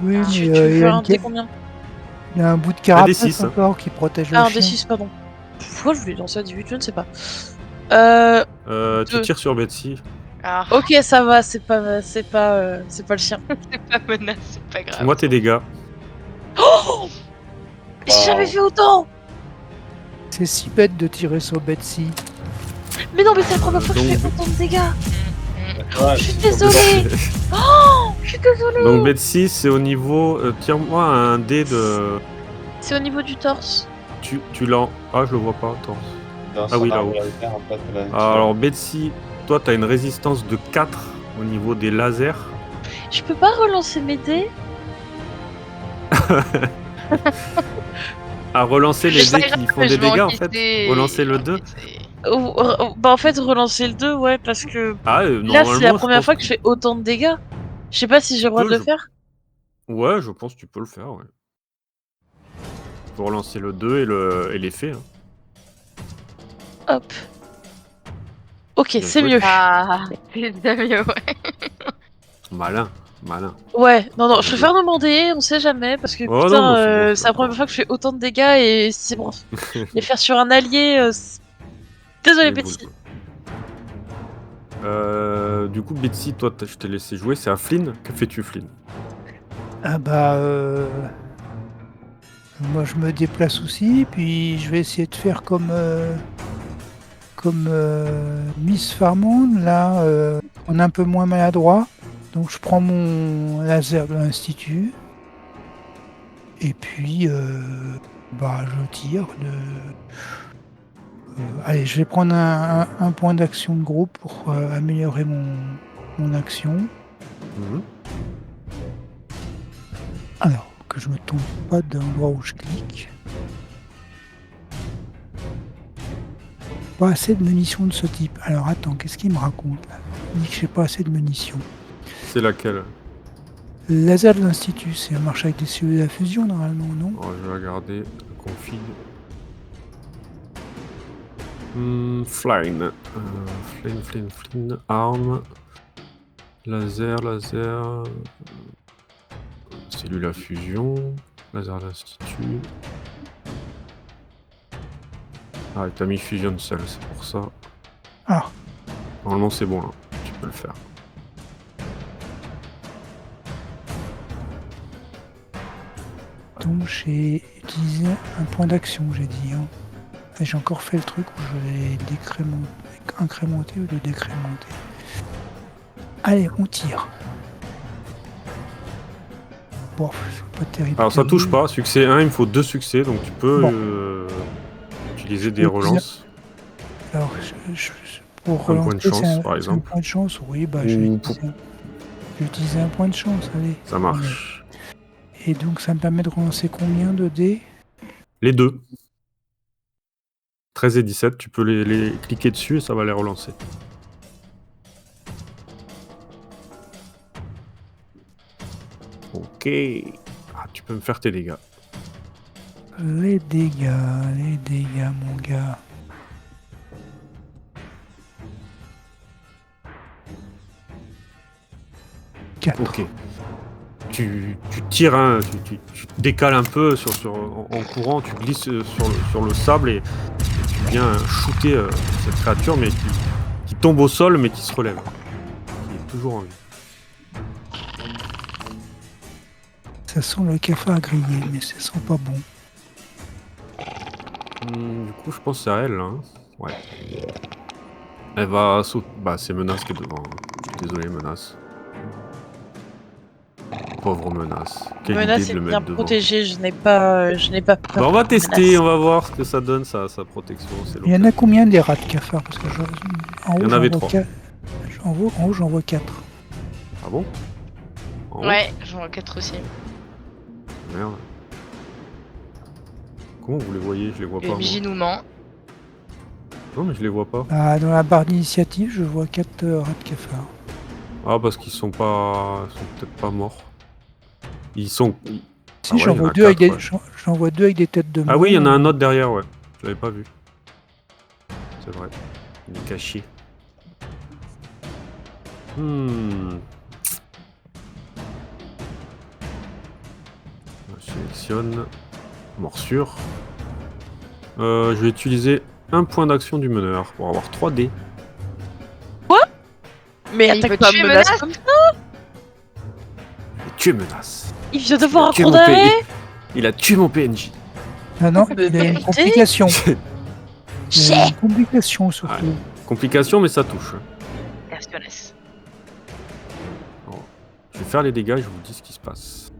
Oui, Ah, mais Tu il, veux y a faire une un dé combien? il y a un bout de Un carapace D6, hein. encore qui protège le Ah, un chien. D6, pardon. Pourquoi je voulais lancer à 18, je ne sais pas. Tu tires sur Betsy. Ah, Ok, ça va, c'est pas le chien. c'est pas Menace, c'est pas grave. Moi tes dégâts. Oh, j'ai jamais fait autant. C'est si bête de tirer sur Betsy. Mais non, mais c'est la première fois que je Donc- fais autant de dégâts. Ouais, Je suis c'est désolée. Oh, je suis désolée. Donc Betsy, c'est au niveau. Tire-moi un dé de. C'est au niveau du torse. Tu l'as. Ah, je le vois pas. Attends. Dans Ah son oui, arbre là-haut. laser, en fait, là, Alors Betsy, toi t'as une résistance de 4 au niveau des lasers. Je peux pas relancer mes dés? À relancer les C'est pas dés grave, qui font je des vais dégâts en fait. encaisser. Relancer le 2. En fait, relancer le 2, ouais, parce que Ah, là, normalement. c'est la je première pense fois que je fais autant de dégâts. Je sais pas si j'ai le droit de le je- faire. Ouais, je pense que tu peux le faire, ouais. Tu peux relancer le 2 et l'effet. Hein. Hop. Ok, Bien c'est joué. mieux. Ah, c'est bien mieux, ouais. Malin. Ouais, non, je préfère demander, on sait jamais, parce que Oh, putain, non, mais c'est bon, je suis c'est la première d'accord. fois que je fais autant de dégâts et c'est bon. Les faire sur un allié, désolé Mais Betty. Du coup, Betsy, toi, je t'ai laissé jouer, c'est à Flynn. Que fais-tu, Flynn? Ah bah, moi je me déplace aussi, puis je vais essayer de faire comme Miss Farmond, là, on est un peu moins maladroit. Donc je prends mon laser de l'Institut. Et puis, je tire de... allez, je vais prendre un point d'action de groupe pour améliorer mon action. Mhm. Alors, que je me trompe pas de l'endroit où je clique. Pas assez de munitions de ce type. Alors attends, qu'est-ce qu'il me raconte là? Il dit que j'ai pas assez de munitions. C'est laquelle? Le laser de l'Institut, c'est marche avec des cellules à fusion normalement, non? Alors, je vais regarder le config. Flame. Flame. Arme. Laser. Cellule à fusion. Laser d'Institut. Ah, t'as mis Fusion Cell, c'est pour ça. Ah, Normalement, c'est bon, là. Tu peux le faire. donc j'ai utilisé un point d'action, j'ai dit. Hein. Et j'ai encore fait le truc où je l'ai incrémenté ou le décrémenté. Allez, on tire. Bon, c'est pas terrible. Alors, ça touche pas. Succès 1, il me faut 2 succès, donc tu peux Bon. utiliser Je des peux relances. Alors, pour Un point de relancer, chance, c'est par un exemple. point de chance. Oui, Ou je vais pour- utiliser un point de chance, allez. Ça marche. Et donc, ça me permet de relancer combien de dés? Les deux. 13 et 17, tu peux les cliquer dessus et ça va les relancer. Ok. Ah, tu peux me faire tes dégâts. Les dégâts, mon gars. Quatre. Ok. Tu tires, hein, tu te décales un peu en courant, tu glisses sur le sable et tu viens shooter cette créature mais qui tombe au sol mais qui se relève. Qui est toujours en vie. Ça sent le cafard grillé, mais ça sent pas bon. Du coup, je pense que c'est à elle, là. Hein. Ouais. Elle va sauter. Bah, c'est Menace qui est devant. Hein. Je suis désolé, Menace. Pauvre Menace. Quelle Menace idée de est le bien mettre devant. protégée, je n'ai pas peur. Bah, on va de tester, Menace. on va voir ce que ça donne, sa protection. C'est Il y en a l'occasion. combien des rats de cafard? Parce que en haut, Il y en j'en avait vois 3. 4. En haut, j'en vois 4. Ah bon? En haut Ouais, j'en vois 4 aussi. Merde. Comment vous les voyez? Je les vois pas. Le moi. MJ nous ment. Non, mais je les vois pas. Dans la barre d'initiative, je vois 4 rats de cafard. Ah, parce qu'ils sont pas. Ils sont peut-être pas morts. Ils sont. Si, ouais, j'en il y en vois a 2 avec quatre, des, ouais. j'en vois 2 avec des têtes de mort. Ah oui, il y en a un autre derrière, ouais. Je l'avais pas vu. C'est vrai. Il est caché. Je sélectionne. Morsure. Je vais utiliser un point d'action du meneur pour avoir 3 dés. Mais Il attaque peut pas tuer Menace Menace. comme ça. Et tuer Menace. Il vient de Il a voir un tué cours mon PNJ. d'arrêt. Il a tué mon PNJ. Non, Mais il y a une vérité. complication. Il y a Chais. une complication surtout. Ouais. Complication, mais ça touche. Castiones. Je vais faire les dégâts et je vous dis ce qui se passe.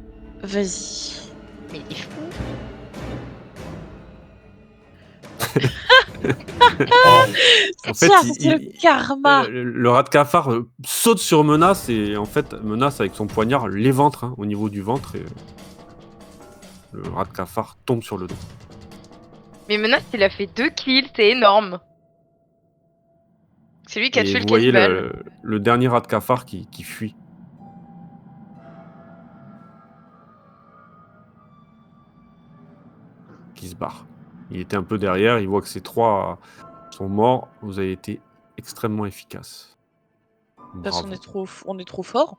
Vas-y. Mais il est fou. En fait, C'est le karma. le rat de cafard saute sur Menace et en fait, Menace avec son poignard l'éventre au niveau du ventre et le rat de cafard tombe sur le dos. Mais Menace, il a fait 2 kills, c'est énorme. C'est lui qui a Et tué le vous voyez cannibale. le dernier rat de cafard qui fuit. Qui se barre. Il était un peu derrière, il voit que ces 3 sont morts. Vous avez été extrêmement efficace. Parce Bravo. qu'on est trop fort.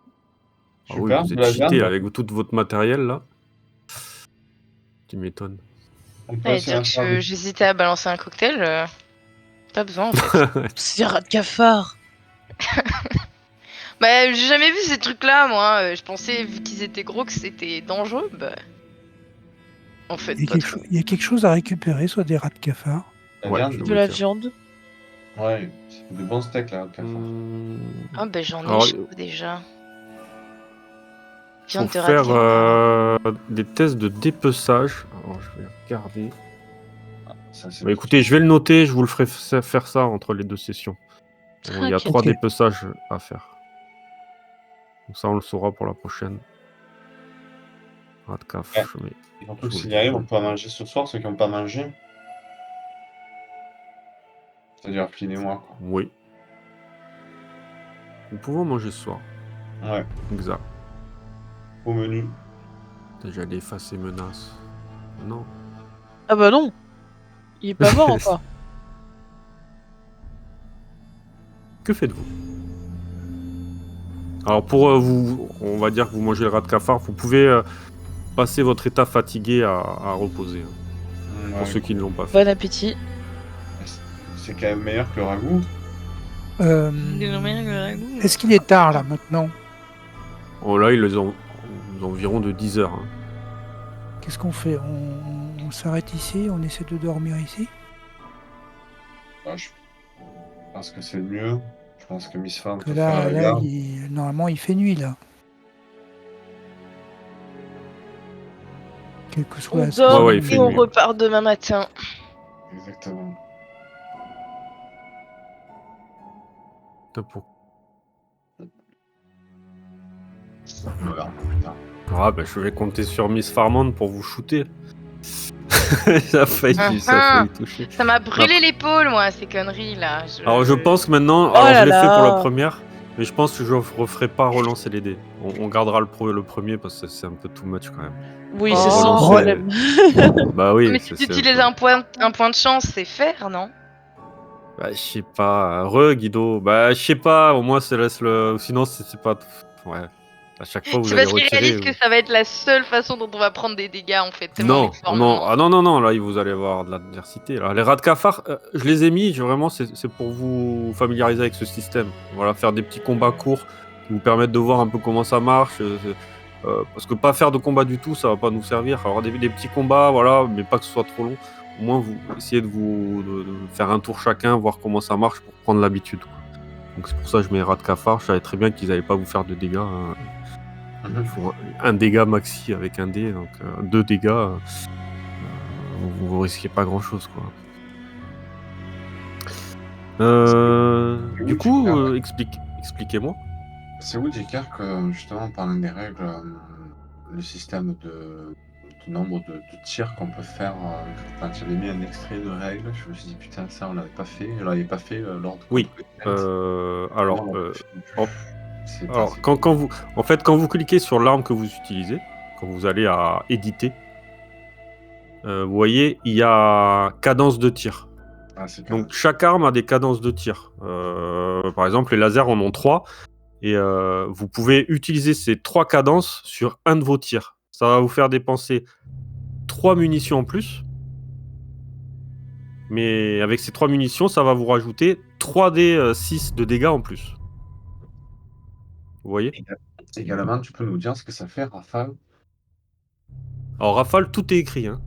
Ah oui, Super, vous de êtes la cheaté viande. avec tout votre matériel là. Tu m'étonnes. On peut Ouais, essayer dire de faire que j'hésitais à balancer un cocktail. Pas besoin en fait. C'est des rats de cafard. Bah, j'ai jamais vu ces trucs-là, moi. Je pensais, vu qu'ils étaient gros, que c'était dangereux. Bah. En fait, pas trop. Il y a quelque chose à récupérer, soit des rats de cafard. la Ouais, viande. je- De la tiens. viande. Ouais, c'est de bons steaks là, le cafard. Ah, bah, j'en ai Alors, chaud déjà. Viande Faut de rat de faire cafard. des tests de dépeçage. Alors, je vais regarder. Ça, c'est Bah, écoutez, je vais le noter, je vous le ferai faire ça entre les 2 sessions. Bon, il y a 3 Ok. dépeçages à faire. Donc ça, on le saura pour la prochaine. Rat de caf, Ouais. je mets Et surtout sous que le s'il y arrive, on frigo. peut en manger ce soir, ceux qui n'ont pas mangé. C'est-à-dire Flynn et moi, quoi. Oui. Nous pouvons manger ce soir. Ouais, Exact. au menu. J'allais effacer menace. Non. Ah bah non, il est pas mort encore. Que faites-vous? Alors pour vous, on va dire que vous mangez le rat de cafard, vous pouvez passer votre état fatigué à reposer, hein, pour Ouais, ceux qui ne l'ont pas fait. Bon appétit. c'est quand même meilleur que le ragoût. Est-ce qu'il est tard là maintenant? Oh là, ils ont environ de 10 heures. Hein. Qu'est-ce qu'on fait? On s'arrête ici? On essaie de dormir ici? Ouais, je pense que c'est le mieux. Je pense que Miss Farm Que peut faire la garde. normalement il fait nuit là. Quelle que soit On la dort ouais, il saison. fait et on nuit. repart demain matin. Exactement. Putain, pour- On verra plus tard. Ah bah je vais compter sur Miss Farmand pour vous shooter. ça a failli toucher. Ça m'a brûlé Après- l'épaule, moi, ces conneries là. Alors je pense que maintenant, Oh alors là je l'ai fait pour la là. première, mais je pense que je referai pas relancer les dés. On gardera le premier parce que c'est un peu too much quand même. Oui, Oh. c'est ça le Relancer- problème. Bah oui, Mais si c'est tu un utilises peu- un point de chance, c'est faire, non? Bah, je sais pas. Guido. Bah, je sais pas. Au moins, ça laisse le. Sinon, c'est pas. Ouais. À chaque fois, vous C'est allez parce qu'il retirer. réalise que ça va être la seule façon dont on va prendre des dégâts, en fait, tellement on Non, est fort non, maintenant. ah non, non, non, là, vous allez avoir de l'adversité. Là. Les rats de cafard, je les ai mis, vraiment, c'est pour vous familiariser avec ce système. Voilà, faire des petits combats courts qui vous permettent de voir un peu comment ça marche. Parce que pas faire de combat du tout, ça va pas nous servir. Alors, des petits combats, voilà, mais pas que ce soit trop long. Au moins, vous essayez de faire un tour chacun, voir comment ça marche pour prendre l'habitude. Quoi. Donc, c'est pour ça que je mets rats de cafard. Je savais très bien qu'ils n'allaient pas vous faire de dégâts. Hein. Il faut un dégât maxi avec un dé, donc 2 dégâts, vous risquez pas grand chose quoi. Du coup, expliquez-moi. C'est où, J.K., que justement, en parlant des règles, le système de nombre de tirs qu'on peut faire, quand tu avais mis un extrait de règles, je me suis dit, putain, ça, on l'avait pas fait. Je l'avais pas fait lors de Oui. Contre Alors, Non, c'est alors quand vous, en fait, quand vous cliquez sur l'arme que vous utilisez, quand vous allez à éditer, vous voyez, il y a cadence de tir. Ah, c'est Donc chaque arme a des cadences de tir. Par exemple, les lasers en ont 3. Et vous pouvez utiliser ces 3 cadences sur un de vos tirs. Ça va vous faire dépenser 3 munitions en plus. Mais avec ces 3 munitions, ça va vous rajouter 3d6 de dégâts en plus. Vous voyez? Également, tu peux nous dire ce que ça fait, Rafale? Alors Rafale, tout est écrit. Hein.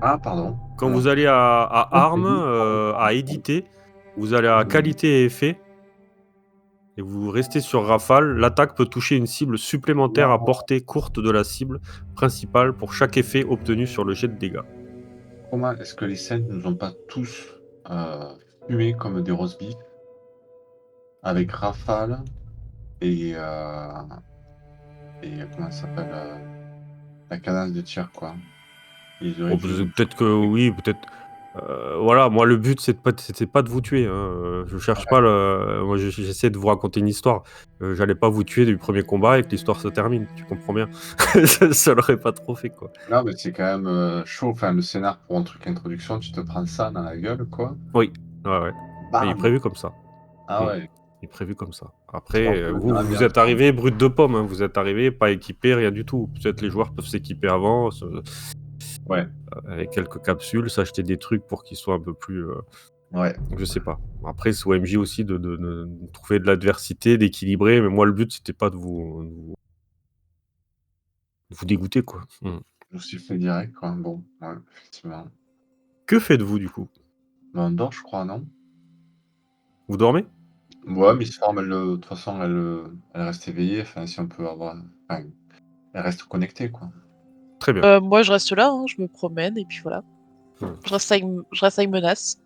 Ah, pardon. Quand vous allez à armes, à éditer, vous allez à qualité et effet. Et vous restez sur Rafale, l'attaque peut toucher une cible supplémentaire à portée courte de la cible principale pour chaque effet obtenu sur le jet de dégâts. Comment est-ce que les scènes ne nous ont pas tous fumé comme des roast beef avec Rafale et comment ça s'appelle la cadence de tir, quoi. Ils auraient dû- Peut-être que oui, peut-être. Voilà, moi le but c'était pas de vous tuer. Hein. Je cherche pas le. Moi j'essaie de vous raconter une histoire. J'allais pas vous tuer du premier combat et que l'histoire se termine. Tu comprends bien. Ça l'aurait pas trop fait quoi. Non, mais c'est quand même chaud. Enfin, le scénar pour un truc introduction, tu te prends ça dans la gueule, quoi. Oui, ouais. Il est Bam. prévu comme ça. Ah ouais. Il est prévu comme ça. Je Après, pense que vous êtes arrivé brut de pomme. Hein. Vous êtes arrivé pas équipé, rien du tout. Peut-être les joueurs peuvent s'équiper avant. Ouais. Avec quelques capsules, s'acheter des trucs pour qu'ils soient un peu plus. Ouais. Je sais pas. Après, c'est au MJ aussi de trouver de l'adversité, d'équilibrer. Mais moi, le but, c'était pas de vous dégoûter, quoi. Je me suis fait direct, quoi. Bon, ouais, effectivement. Que faites-vous, du coup? Mais on dort, je crois, non? Vous dormez? Ouais, Miss Form, de toute façon, elle reste éveillée. Enfin, si on peut avoir. Enfin, elle reste connectée, quoi. Très bien. Moi, je reste là, hein, je me promène, et puis voilà. Hmm. Je reste avec Menace.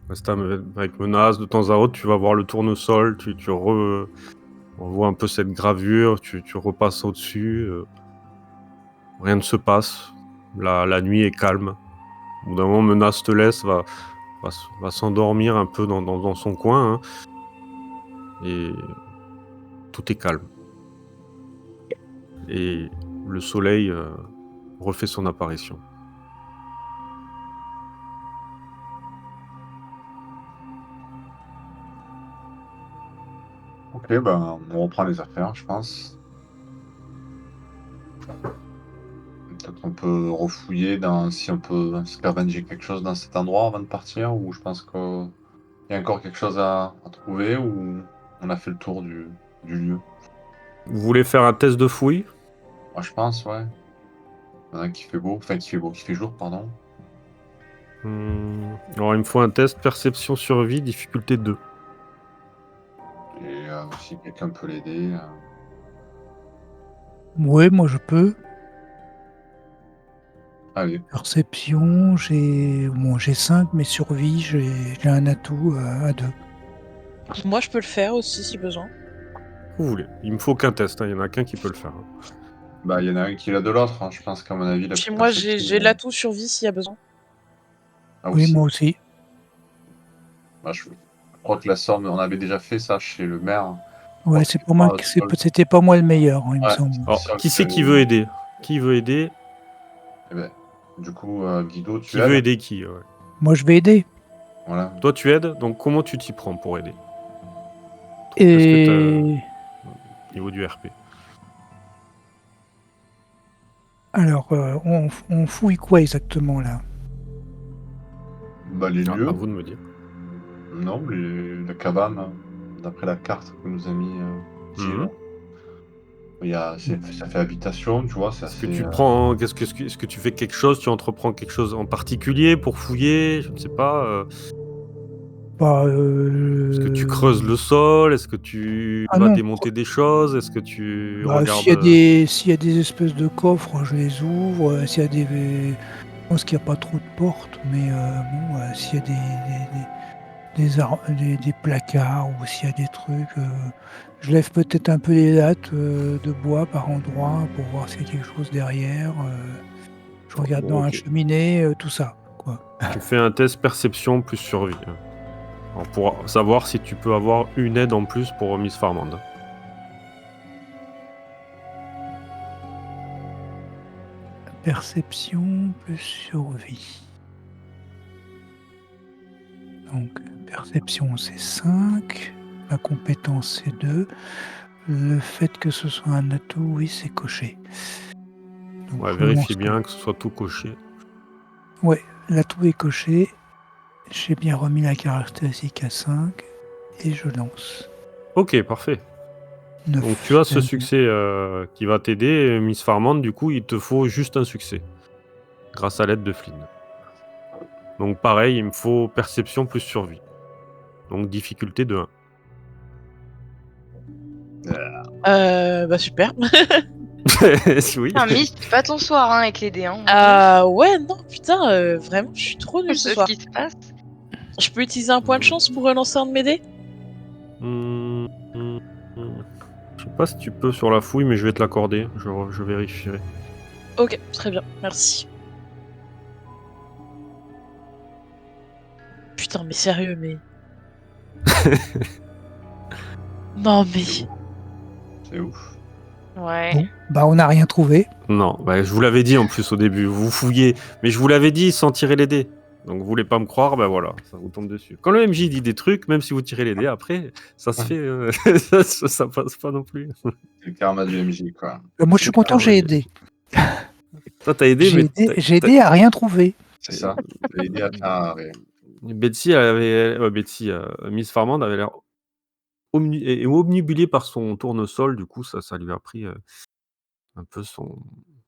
Reste avec menace, de temps à autre, tu vas voir le tournesol, tu revois un peu cette gravure, tu repasses au-dessus. Rien ne se passe. La nuit est calme. Au bout d'un moment, Menace te laisse, va s'endormir un peu dans son coin. Hein, et tout est calme. Et le soleil refait son apparition. Ok, ben, on reprend les affaires, je pense. Peut-être qu'on peut refouiller si on peut scavenger quelque chose dans cet endroit avant de partir, ou je pense qu'il y a encore quelque chose à trouver, ou on a fait le tour du lieu. Vous voulez faire un test de fouille? Moi, je pense, ouais. Il y en a qui fait beau, qui fait jour, pardon. Alors, il me faut un test perception survie, difficulté 2. Et si quelqu'un peut l'aider. Ouais, moi je peux. Allez, Perception, j'ai 5, mais survie, j'ai un atout à 2. Moi, je peux le faire aussi, si besoin. Vous voulez. Il me faut qu'un test, hein, il y en a qu'un qui peut le faire. Hein. bah il y en a un qui l'a de l'autre, hein. Je pense qu'à mon avis, la Puis moi, j'ai perception, l'atout survie s'il y a besoin. Ah, Oui, aussi. moi aussi. Bah, je crois que la somme, on avait déjà fait ça chez le maire. Ouais, c'est pour moi que c'était pas moi le meilleur, hein, il me Ouais. semble. Alors, qui c'est qui veut aider? Qui veut aider? Eh ben, du coup, Guido, tu Qui veut aides. aider qui? Ouais. Moi je vais aider. Voilà. Toi, tu aides, donc comment tu t'y prends pour aider? Et Niveau du RP. alors, on fouille quoi exactement là? Bah, les lieux. À vous de me dire. Non, la cabane, hein, d'après la carte que nous a mis Gilles. Ça fait habitation, tu vois, c'est Est-ce que assez. tu prends, est-ce que tu fais quelque chose, tu entreprends quelque chose en particulier pour fouiller? Je ne sais pas. Bah, Est-ce que tu creuses le sol? Est-ce que tu Ah vas non. démonter des choses? Est-ce que tu Bah, regardes s'il y a des espèces de coffres, je les ouvre. S'il y a je pense qu'il n'y a pas trop de portes, mais bon, s'il y a des placards ou s'il y a des trucs, je lève peut-être un peu les lattes de bois par endroit pour voir s'il y a quelque chose derrière. Je regarde Bon, dans la ok. cheminée, tout ça, quoi. Tu fais un test perception plus survie. Hein. Alors, pour savoir si tu peux avoir une aide en plus pour Miss Farmand. Perception plus survie. Donc, perception c'est 5, la compétence c'est 2. Le fait que ce soit un atout, oui, c'est coché. Donc, Ouais, je vérifiez lance bien que ce soit tout coché. Ouais, l'atout est coché. J'ai bien remis la caractéristique à 5 et je lance. Ok, parfait. 9. Donc tu as ce succès qui va t'aider, Miss Farmand. Du coup, il te faut juste un succès. Grâce à l'aide de Flynn. Donc pareil, il me faut perception plus survie. Donc difficulté de 1. Bah super. Oui. Ah, Miss, c'est pas ton soir hein, avec les dés. Hein. Ouais, non, putain, vraiment, je suis trop nulle ce C'est ce soir. qui se passe. Je peux utiliser un point de chance pour relancer un de mes dés? Je sais pas si tu peux sur la fouille, mais je vais te l'accorder. Je vérifierai. Ok, très bien, merci. Putain, mais sérieux, mais... Non, mais... C'est ouf. Ouais. Bon, bah on n'a rien trouvé. Non, bah, je vous l'avais dit en plus au début. Vous fouillez. Mais je vous l'avais dit sans tirer les dés. Donc vous voulez pas me croire, bah voilà, ça vous tombe dessus. Quand le MJ dit des trucs, même si vous tirez les dés, après, ça se fait... ça passe pas non plus. C'est le karma du MJ, quoi. Moi je suis content, j'ai aidé. Toi, t'as aidé, mais... J'ai aidé à rien trouver. C'est ça. T'as aidé à faire rien. Betsy, Miss Farmand avait l'air omnibulée par son tournesol. Du coup, ça lui a pris un peu son...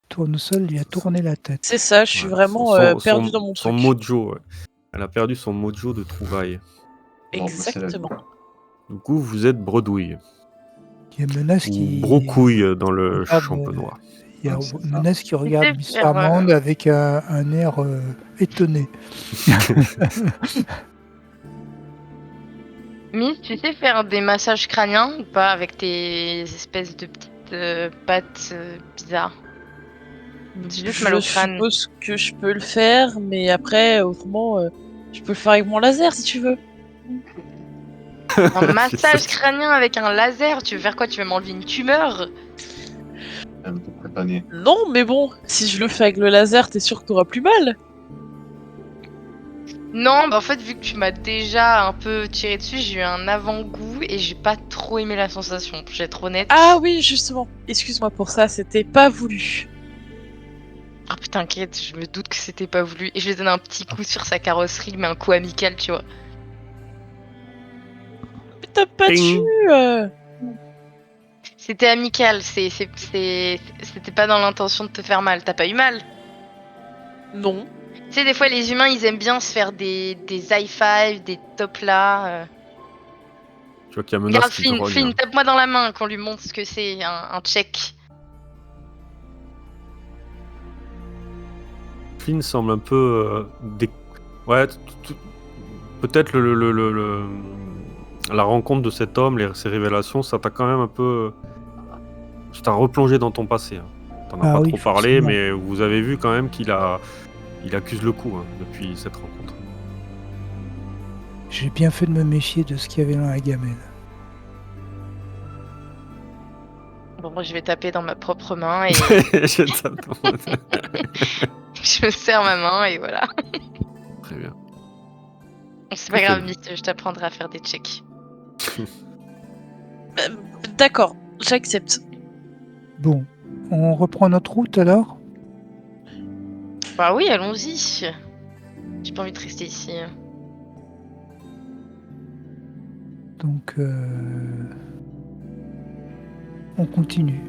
Tournesol lui a tourné la tête. C'est ça, je suis vraiment perdu dans mon son truc. mojo. Ouais. Elle a perdu son mojo de trouvaille. Bon, bah, c'est la vie. Exactement. Du coup, vous êtes bredouille. Il y a Menace Ou qui Brocouille dans le regarde, champenois. il y a Ouais, c'est ça. Menace qui regarde sais Miss faire, Armande avec un air étonné. Miss, tu sais faire des massages crâniens ou pas avec tes espèces de petites pattes bizarres? J'ai juste mal Je au crâne. suppose que je peux le faire, mais après, autrement, je peux le faire avec mon laser si tu veux. Un massage crânien avec un laser, tu veux faire quoi? Tu veux m'enlever une tumeur? Un peu prépané. Non, mais bon, si je le fais avec le laser, t'es sûr que t'auras plus mal? Non, bah en fait, vu que tu m'as déjà un peu tiré dessus, j'ai eu un avant-goût et j'ai pas trop aimé la sensation, je vais être honnête. Ah oui, justement. Excuse-moi pour ça, c'était pas voulu. Ah putain, t'inquiète, je me doute que c'était pas voulu. Et je lui donne un petit coup sur sa carrosserie, mais un coup amical, tu vois. Mais t'as pas tué. Ting. C'était amical, c'était pas dans l'intention de te faire mal. T'as pas eu mal? Non. Tu sais, des fois, les humains, ils aiment bien se faire des high five, des top là. Tu vois qu'il y a Menace Regarde, qui Flynn, grogne. Flynn, tape-moi dans la main qu'on lui montre ce que c'est, un check. Flynn semble un peu ouais, peut-être la rencontre de cet homme, ses révélations, ça t'a quand même un peu. Ça t'a replongé dans ton passé. Hein. T'en as Ah pas oui, trop parlé, forcément. mais vous avez vu quand même qu'il accuse le coup depuis cette rencontre. J'ai bien fait de me méfier de ce qu'il y avait dans la gamelle. Bon, moi, je vais taper dans ma propre main et Je t'attends. je me serre ma main et voilà. Très bien. C'est pas Très grave, bien. Miss, je t'apprendrai à faire des checks. D'accord, j'accepte. Bon, on reprend notre route alors? Bah oui, allons-y. J'ai pas envie de rester ici. Donc, on continue.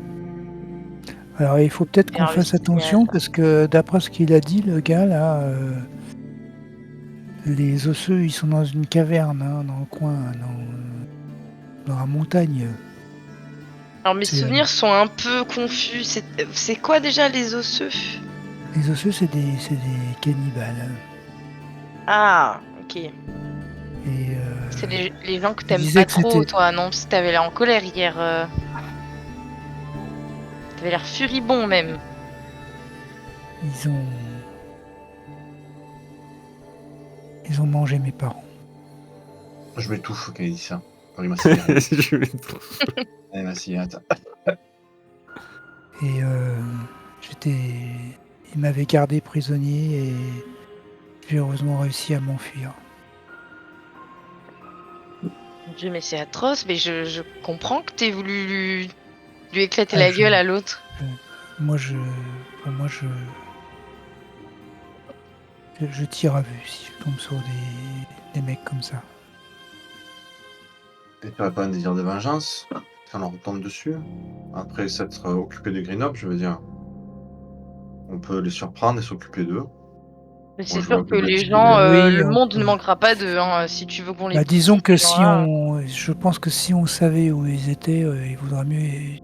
Alors, il faut peut-être qu'on Vers le fasse signal. attention parce que d'après ce qu'il a dit, le gars là, les osseux, ils sont dans une caverne, hein, dans le coin, dans la montagne. Alors mes C'est, souvenirs sont un peu confus. C'est quoi déjà les osseux? Les osseux, c'est des cannibales. Ah, ok. Et C'est les gens que il t'aimes disait pas que trop, c'était. toi, non? Parce que t'avais l'air en colère hier. T'avais l'air furibond même. Ils ont mangé mes parents. Je m'étouffe quand il dit ça. Il m'a cigarette. Je vais trop- Allez, ma cigarette. Et ils m'avaient gardé prisonnier et j'ai heureusement réussi à m'enfuir. Mon Dieu, mais c'est atroce. Mais je comprends que t'aies voulu lui éclater Ah, la gueule à l'autre. Pour moi, je tire à vue si je tombe sur des mecs comme ça. Et tu n'aurais pas un désir de vengeance quand on leur tombe dessus? Après s'être occupé de Grenoble, je veux dire. On peut les surprendre et s'occuper d'eux. Mais Moi, c'est je vois sûr que que les Baptiste, gens, Oui, le on monde ne peut. manquera pas d'eux. Hein, si tu veux qu'on les Bah, disons bousille, que ces gens-là. je pense que si on savait où ils étaient, il vaudrait mieux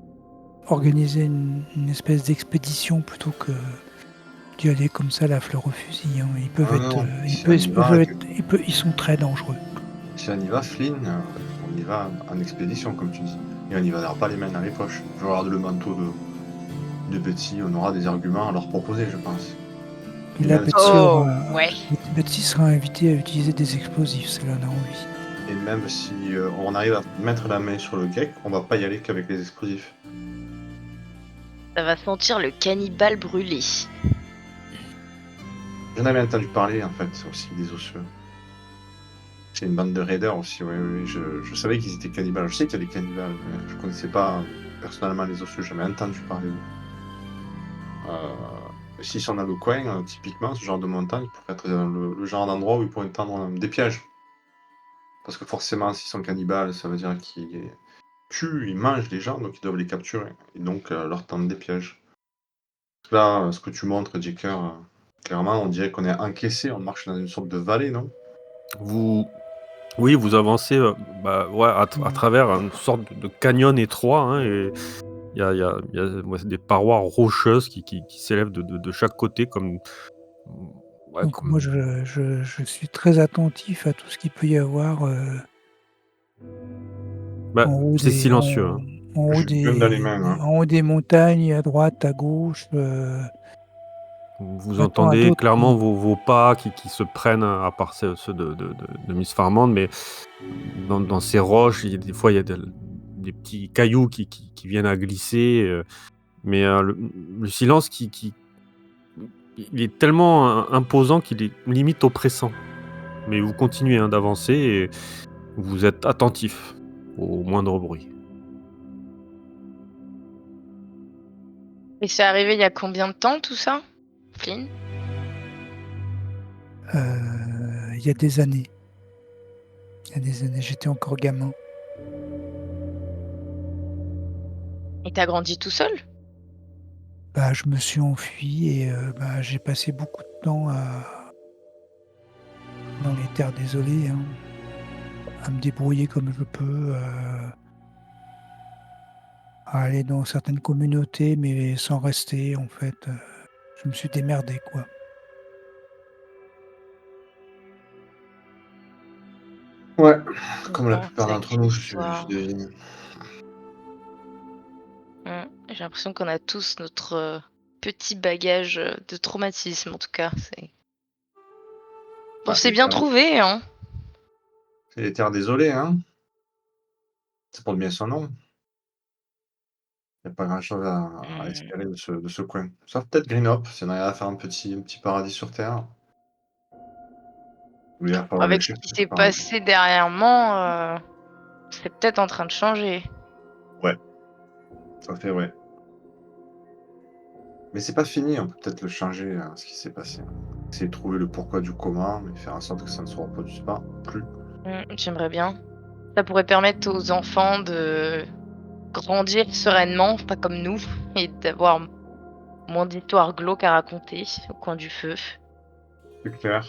organiser une espèce d'expédition plutôt que d'y aller comme ça la fleur au fusil. Hein. Ils peuvent Ah être, non, si on y va, ils sont très dangereux. si on y va, Flynn, on y va en expédition, comme tu dis. Et on n'y va pas les mains dans les poches. Je regarde le manteau de Betsy, on aura des arguments à leur proposer, je pense. Et Et là, même si, Oh, ouais. Betsy sera invitée à utiliser des explosifs, ça en a envie. et même si on arrive à mettre la main sur le geek, on va pas y aller qu'avec les explosifs. Ça va sentir le cannibale brûlé. J'en avais entendu parler, en fait, aussi, des osseux. C'est une bande de raiders aussi, oui, oui. Je savais qu'ils étaient cannibales. Je sais qu'il y a des cannibales, mais je connaissais pas personnellement les osseux, j'avais entendu parler d'eux. S'ils sont dans le coin, typiquement, ce genre de montagne pourrait être le genre d'endroit où ils pourraient tendre des pièges. Parce que forcément, s'ils sont cannibales, ça veut dire qu'ils tuent, ils mangent les gens, donc ils doivent les capturer. Et donc leur tendre des pièges. Là, ce que tu montres, Jacker, clairement, on dirait qu'on est encaissé, on marche dans une sorte de vallée, non? Vous Oui, vous avancez ouais, à travers une sorte de canyon étroit, hein, et il y a des parois rocheuses qui s'élèvent de chaque côté ouais, Donc moi, je suis très attentif à tout ce qu'il peut y avoir bah, en haut c'est des, silencieux, hein. Je suis plein dans les mains, hein. en haut des montagnes, à droite, à gauche. Vous J'attends à entendez d'autres. clairement vos pas qui se prennent, à part ceux de Miss Farmand, mais dans ces roches, des fois, il y a des petits cailloux qui viennent à glisser, mais le silence il est tellement imposant qu'il est limite oppressant. Mais vous continuez, hein, d'avancer et vous êtes attentif au moindre bruit. Et c'est arrivé il y a combien de temps tout ça, Flynn? Il y a des années. Il y a des années, j'étais encore gamin. Et t'as grandi tout seul? Bah, je me suis enfui et bah, j'ai passé beaucoup de temps dans les terres désolées, hein, à me débrouiller comme je peux, à aller dans certaines communautés, mais sans rester, en fait. Je me suis démerdé, quoi. Ouais, Je comme la comprends, plupart c'est d'entre une nous, je histoire. devine. J'ai l'impression qu'on a tous notre petit bagage de traumatisme, en tout cas. On Bah, s'est bien trouvé, hein. c'est les terres désolées, hein. Ça porte bien son nom. Il y a pas grand-chose à Mmh. espérer de ce coin. Sauf peut-être Greenhop, si on arrive à faire un petit paradis sur terre. Où il va falloir Avec aller ce chercher qui ce s'est paradis. passé dernièrement, c'est peut-être en train de changer. Ouais, ça fait ouais. Mais c'est pas fini, on peut peut-être le changer, ce qui s'est passé. Essayer de trouver le pourquoi du comment, mais faire en sorte que ça ne se reproduise pas plus. J'aimerais bien. Ça pourrait permettre aux enfants de grandir sereinement, pas comme nous, et d'avoir moins d'histoires glauques à raconter au coin du feu. C'est clair.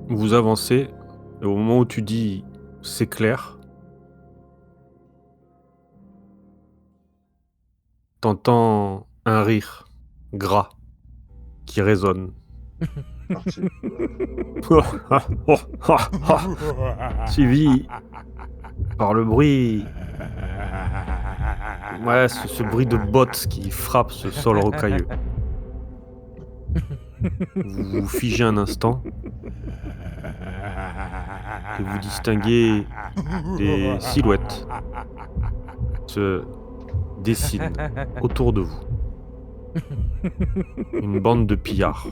Vous avancez et au moment où tu dis: «C'est clair», t'entends un rire gras qui résonne. Parti. Suivi par le bruit, ouais, ce bruit de bottes qui frappe ce sol rocailleux. Vous vous figez un instant et vous distinguez des silhouettes se dessinent autour de vous. Une bande de pillards,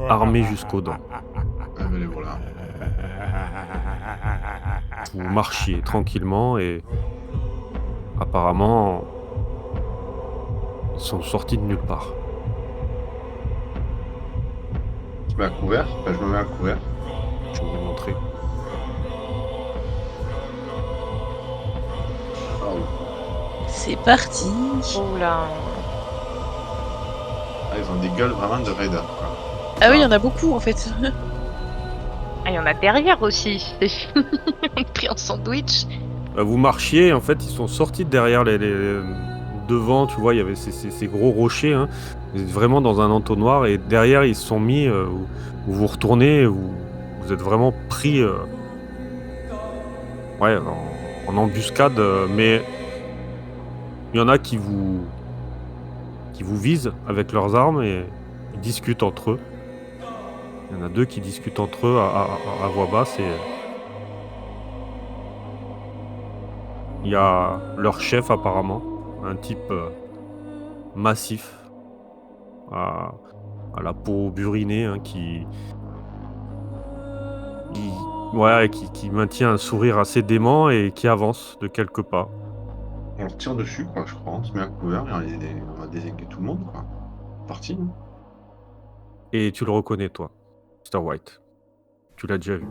armés jusqu'aux dents. Ah ben les voilà. Vous marchiez tranquillement et apparemment, ils sont sortis de nulle part. Tu mets à couvert? Enfin, je me mets à couvert. Je vais vous montrer. Oh. C'est parti. Oh là. Ah, ils ont des gueules vraiment de raiders, quoi. Ah oui, il y en a beaucoup en fait. Ah, il y en a derrière aussi. On est pris en sandwich. Vous marchiez, en fait, ils sont sortis de derrière devant, tu vois, il y avait ces gros rochers, hein. Vous êtes vraiment dans un entonnoir et derrière, ils se sont mis, vous vous retournez, vous êtes vraiment pris, ouais, en embuscade, mais il y en a qui vous visent avec leurs armes et ils discutent entre eux. Il y en a 2 qui discutent entre eux à voix basse et il y a leur chef apparemment, un type, massif à la peau burinée, hein, qui ouais, qui maintient un sourire assez dément et qui avance de quelques pas. On leur tire dessus, quoi, je crois. On se met à couvert et on va dézinguer tout le monde, quoi. Parti, hein. Et tu le reconnais toi, Mr. White. Tu l'as déjà vu.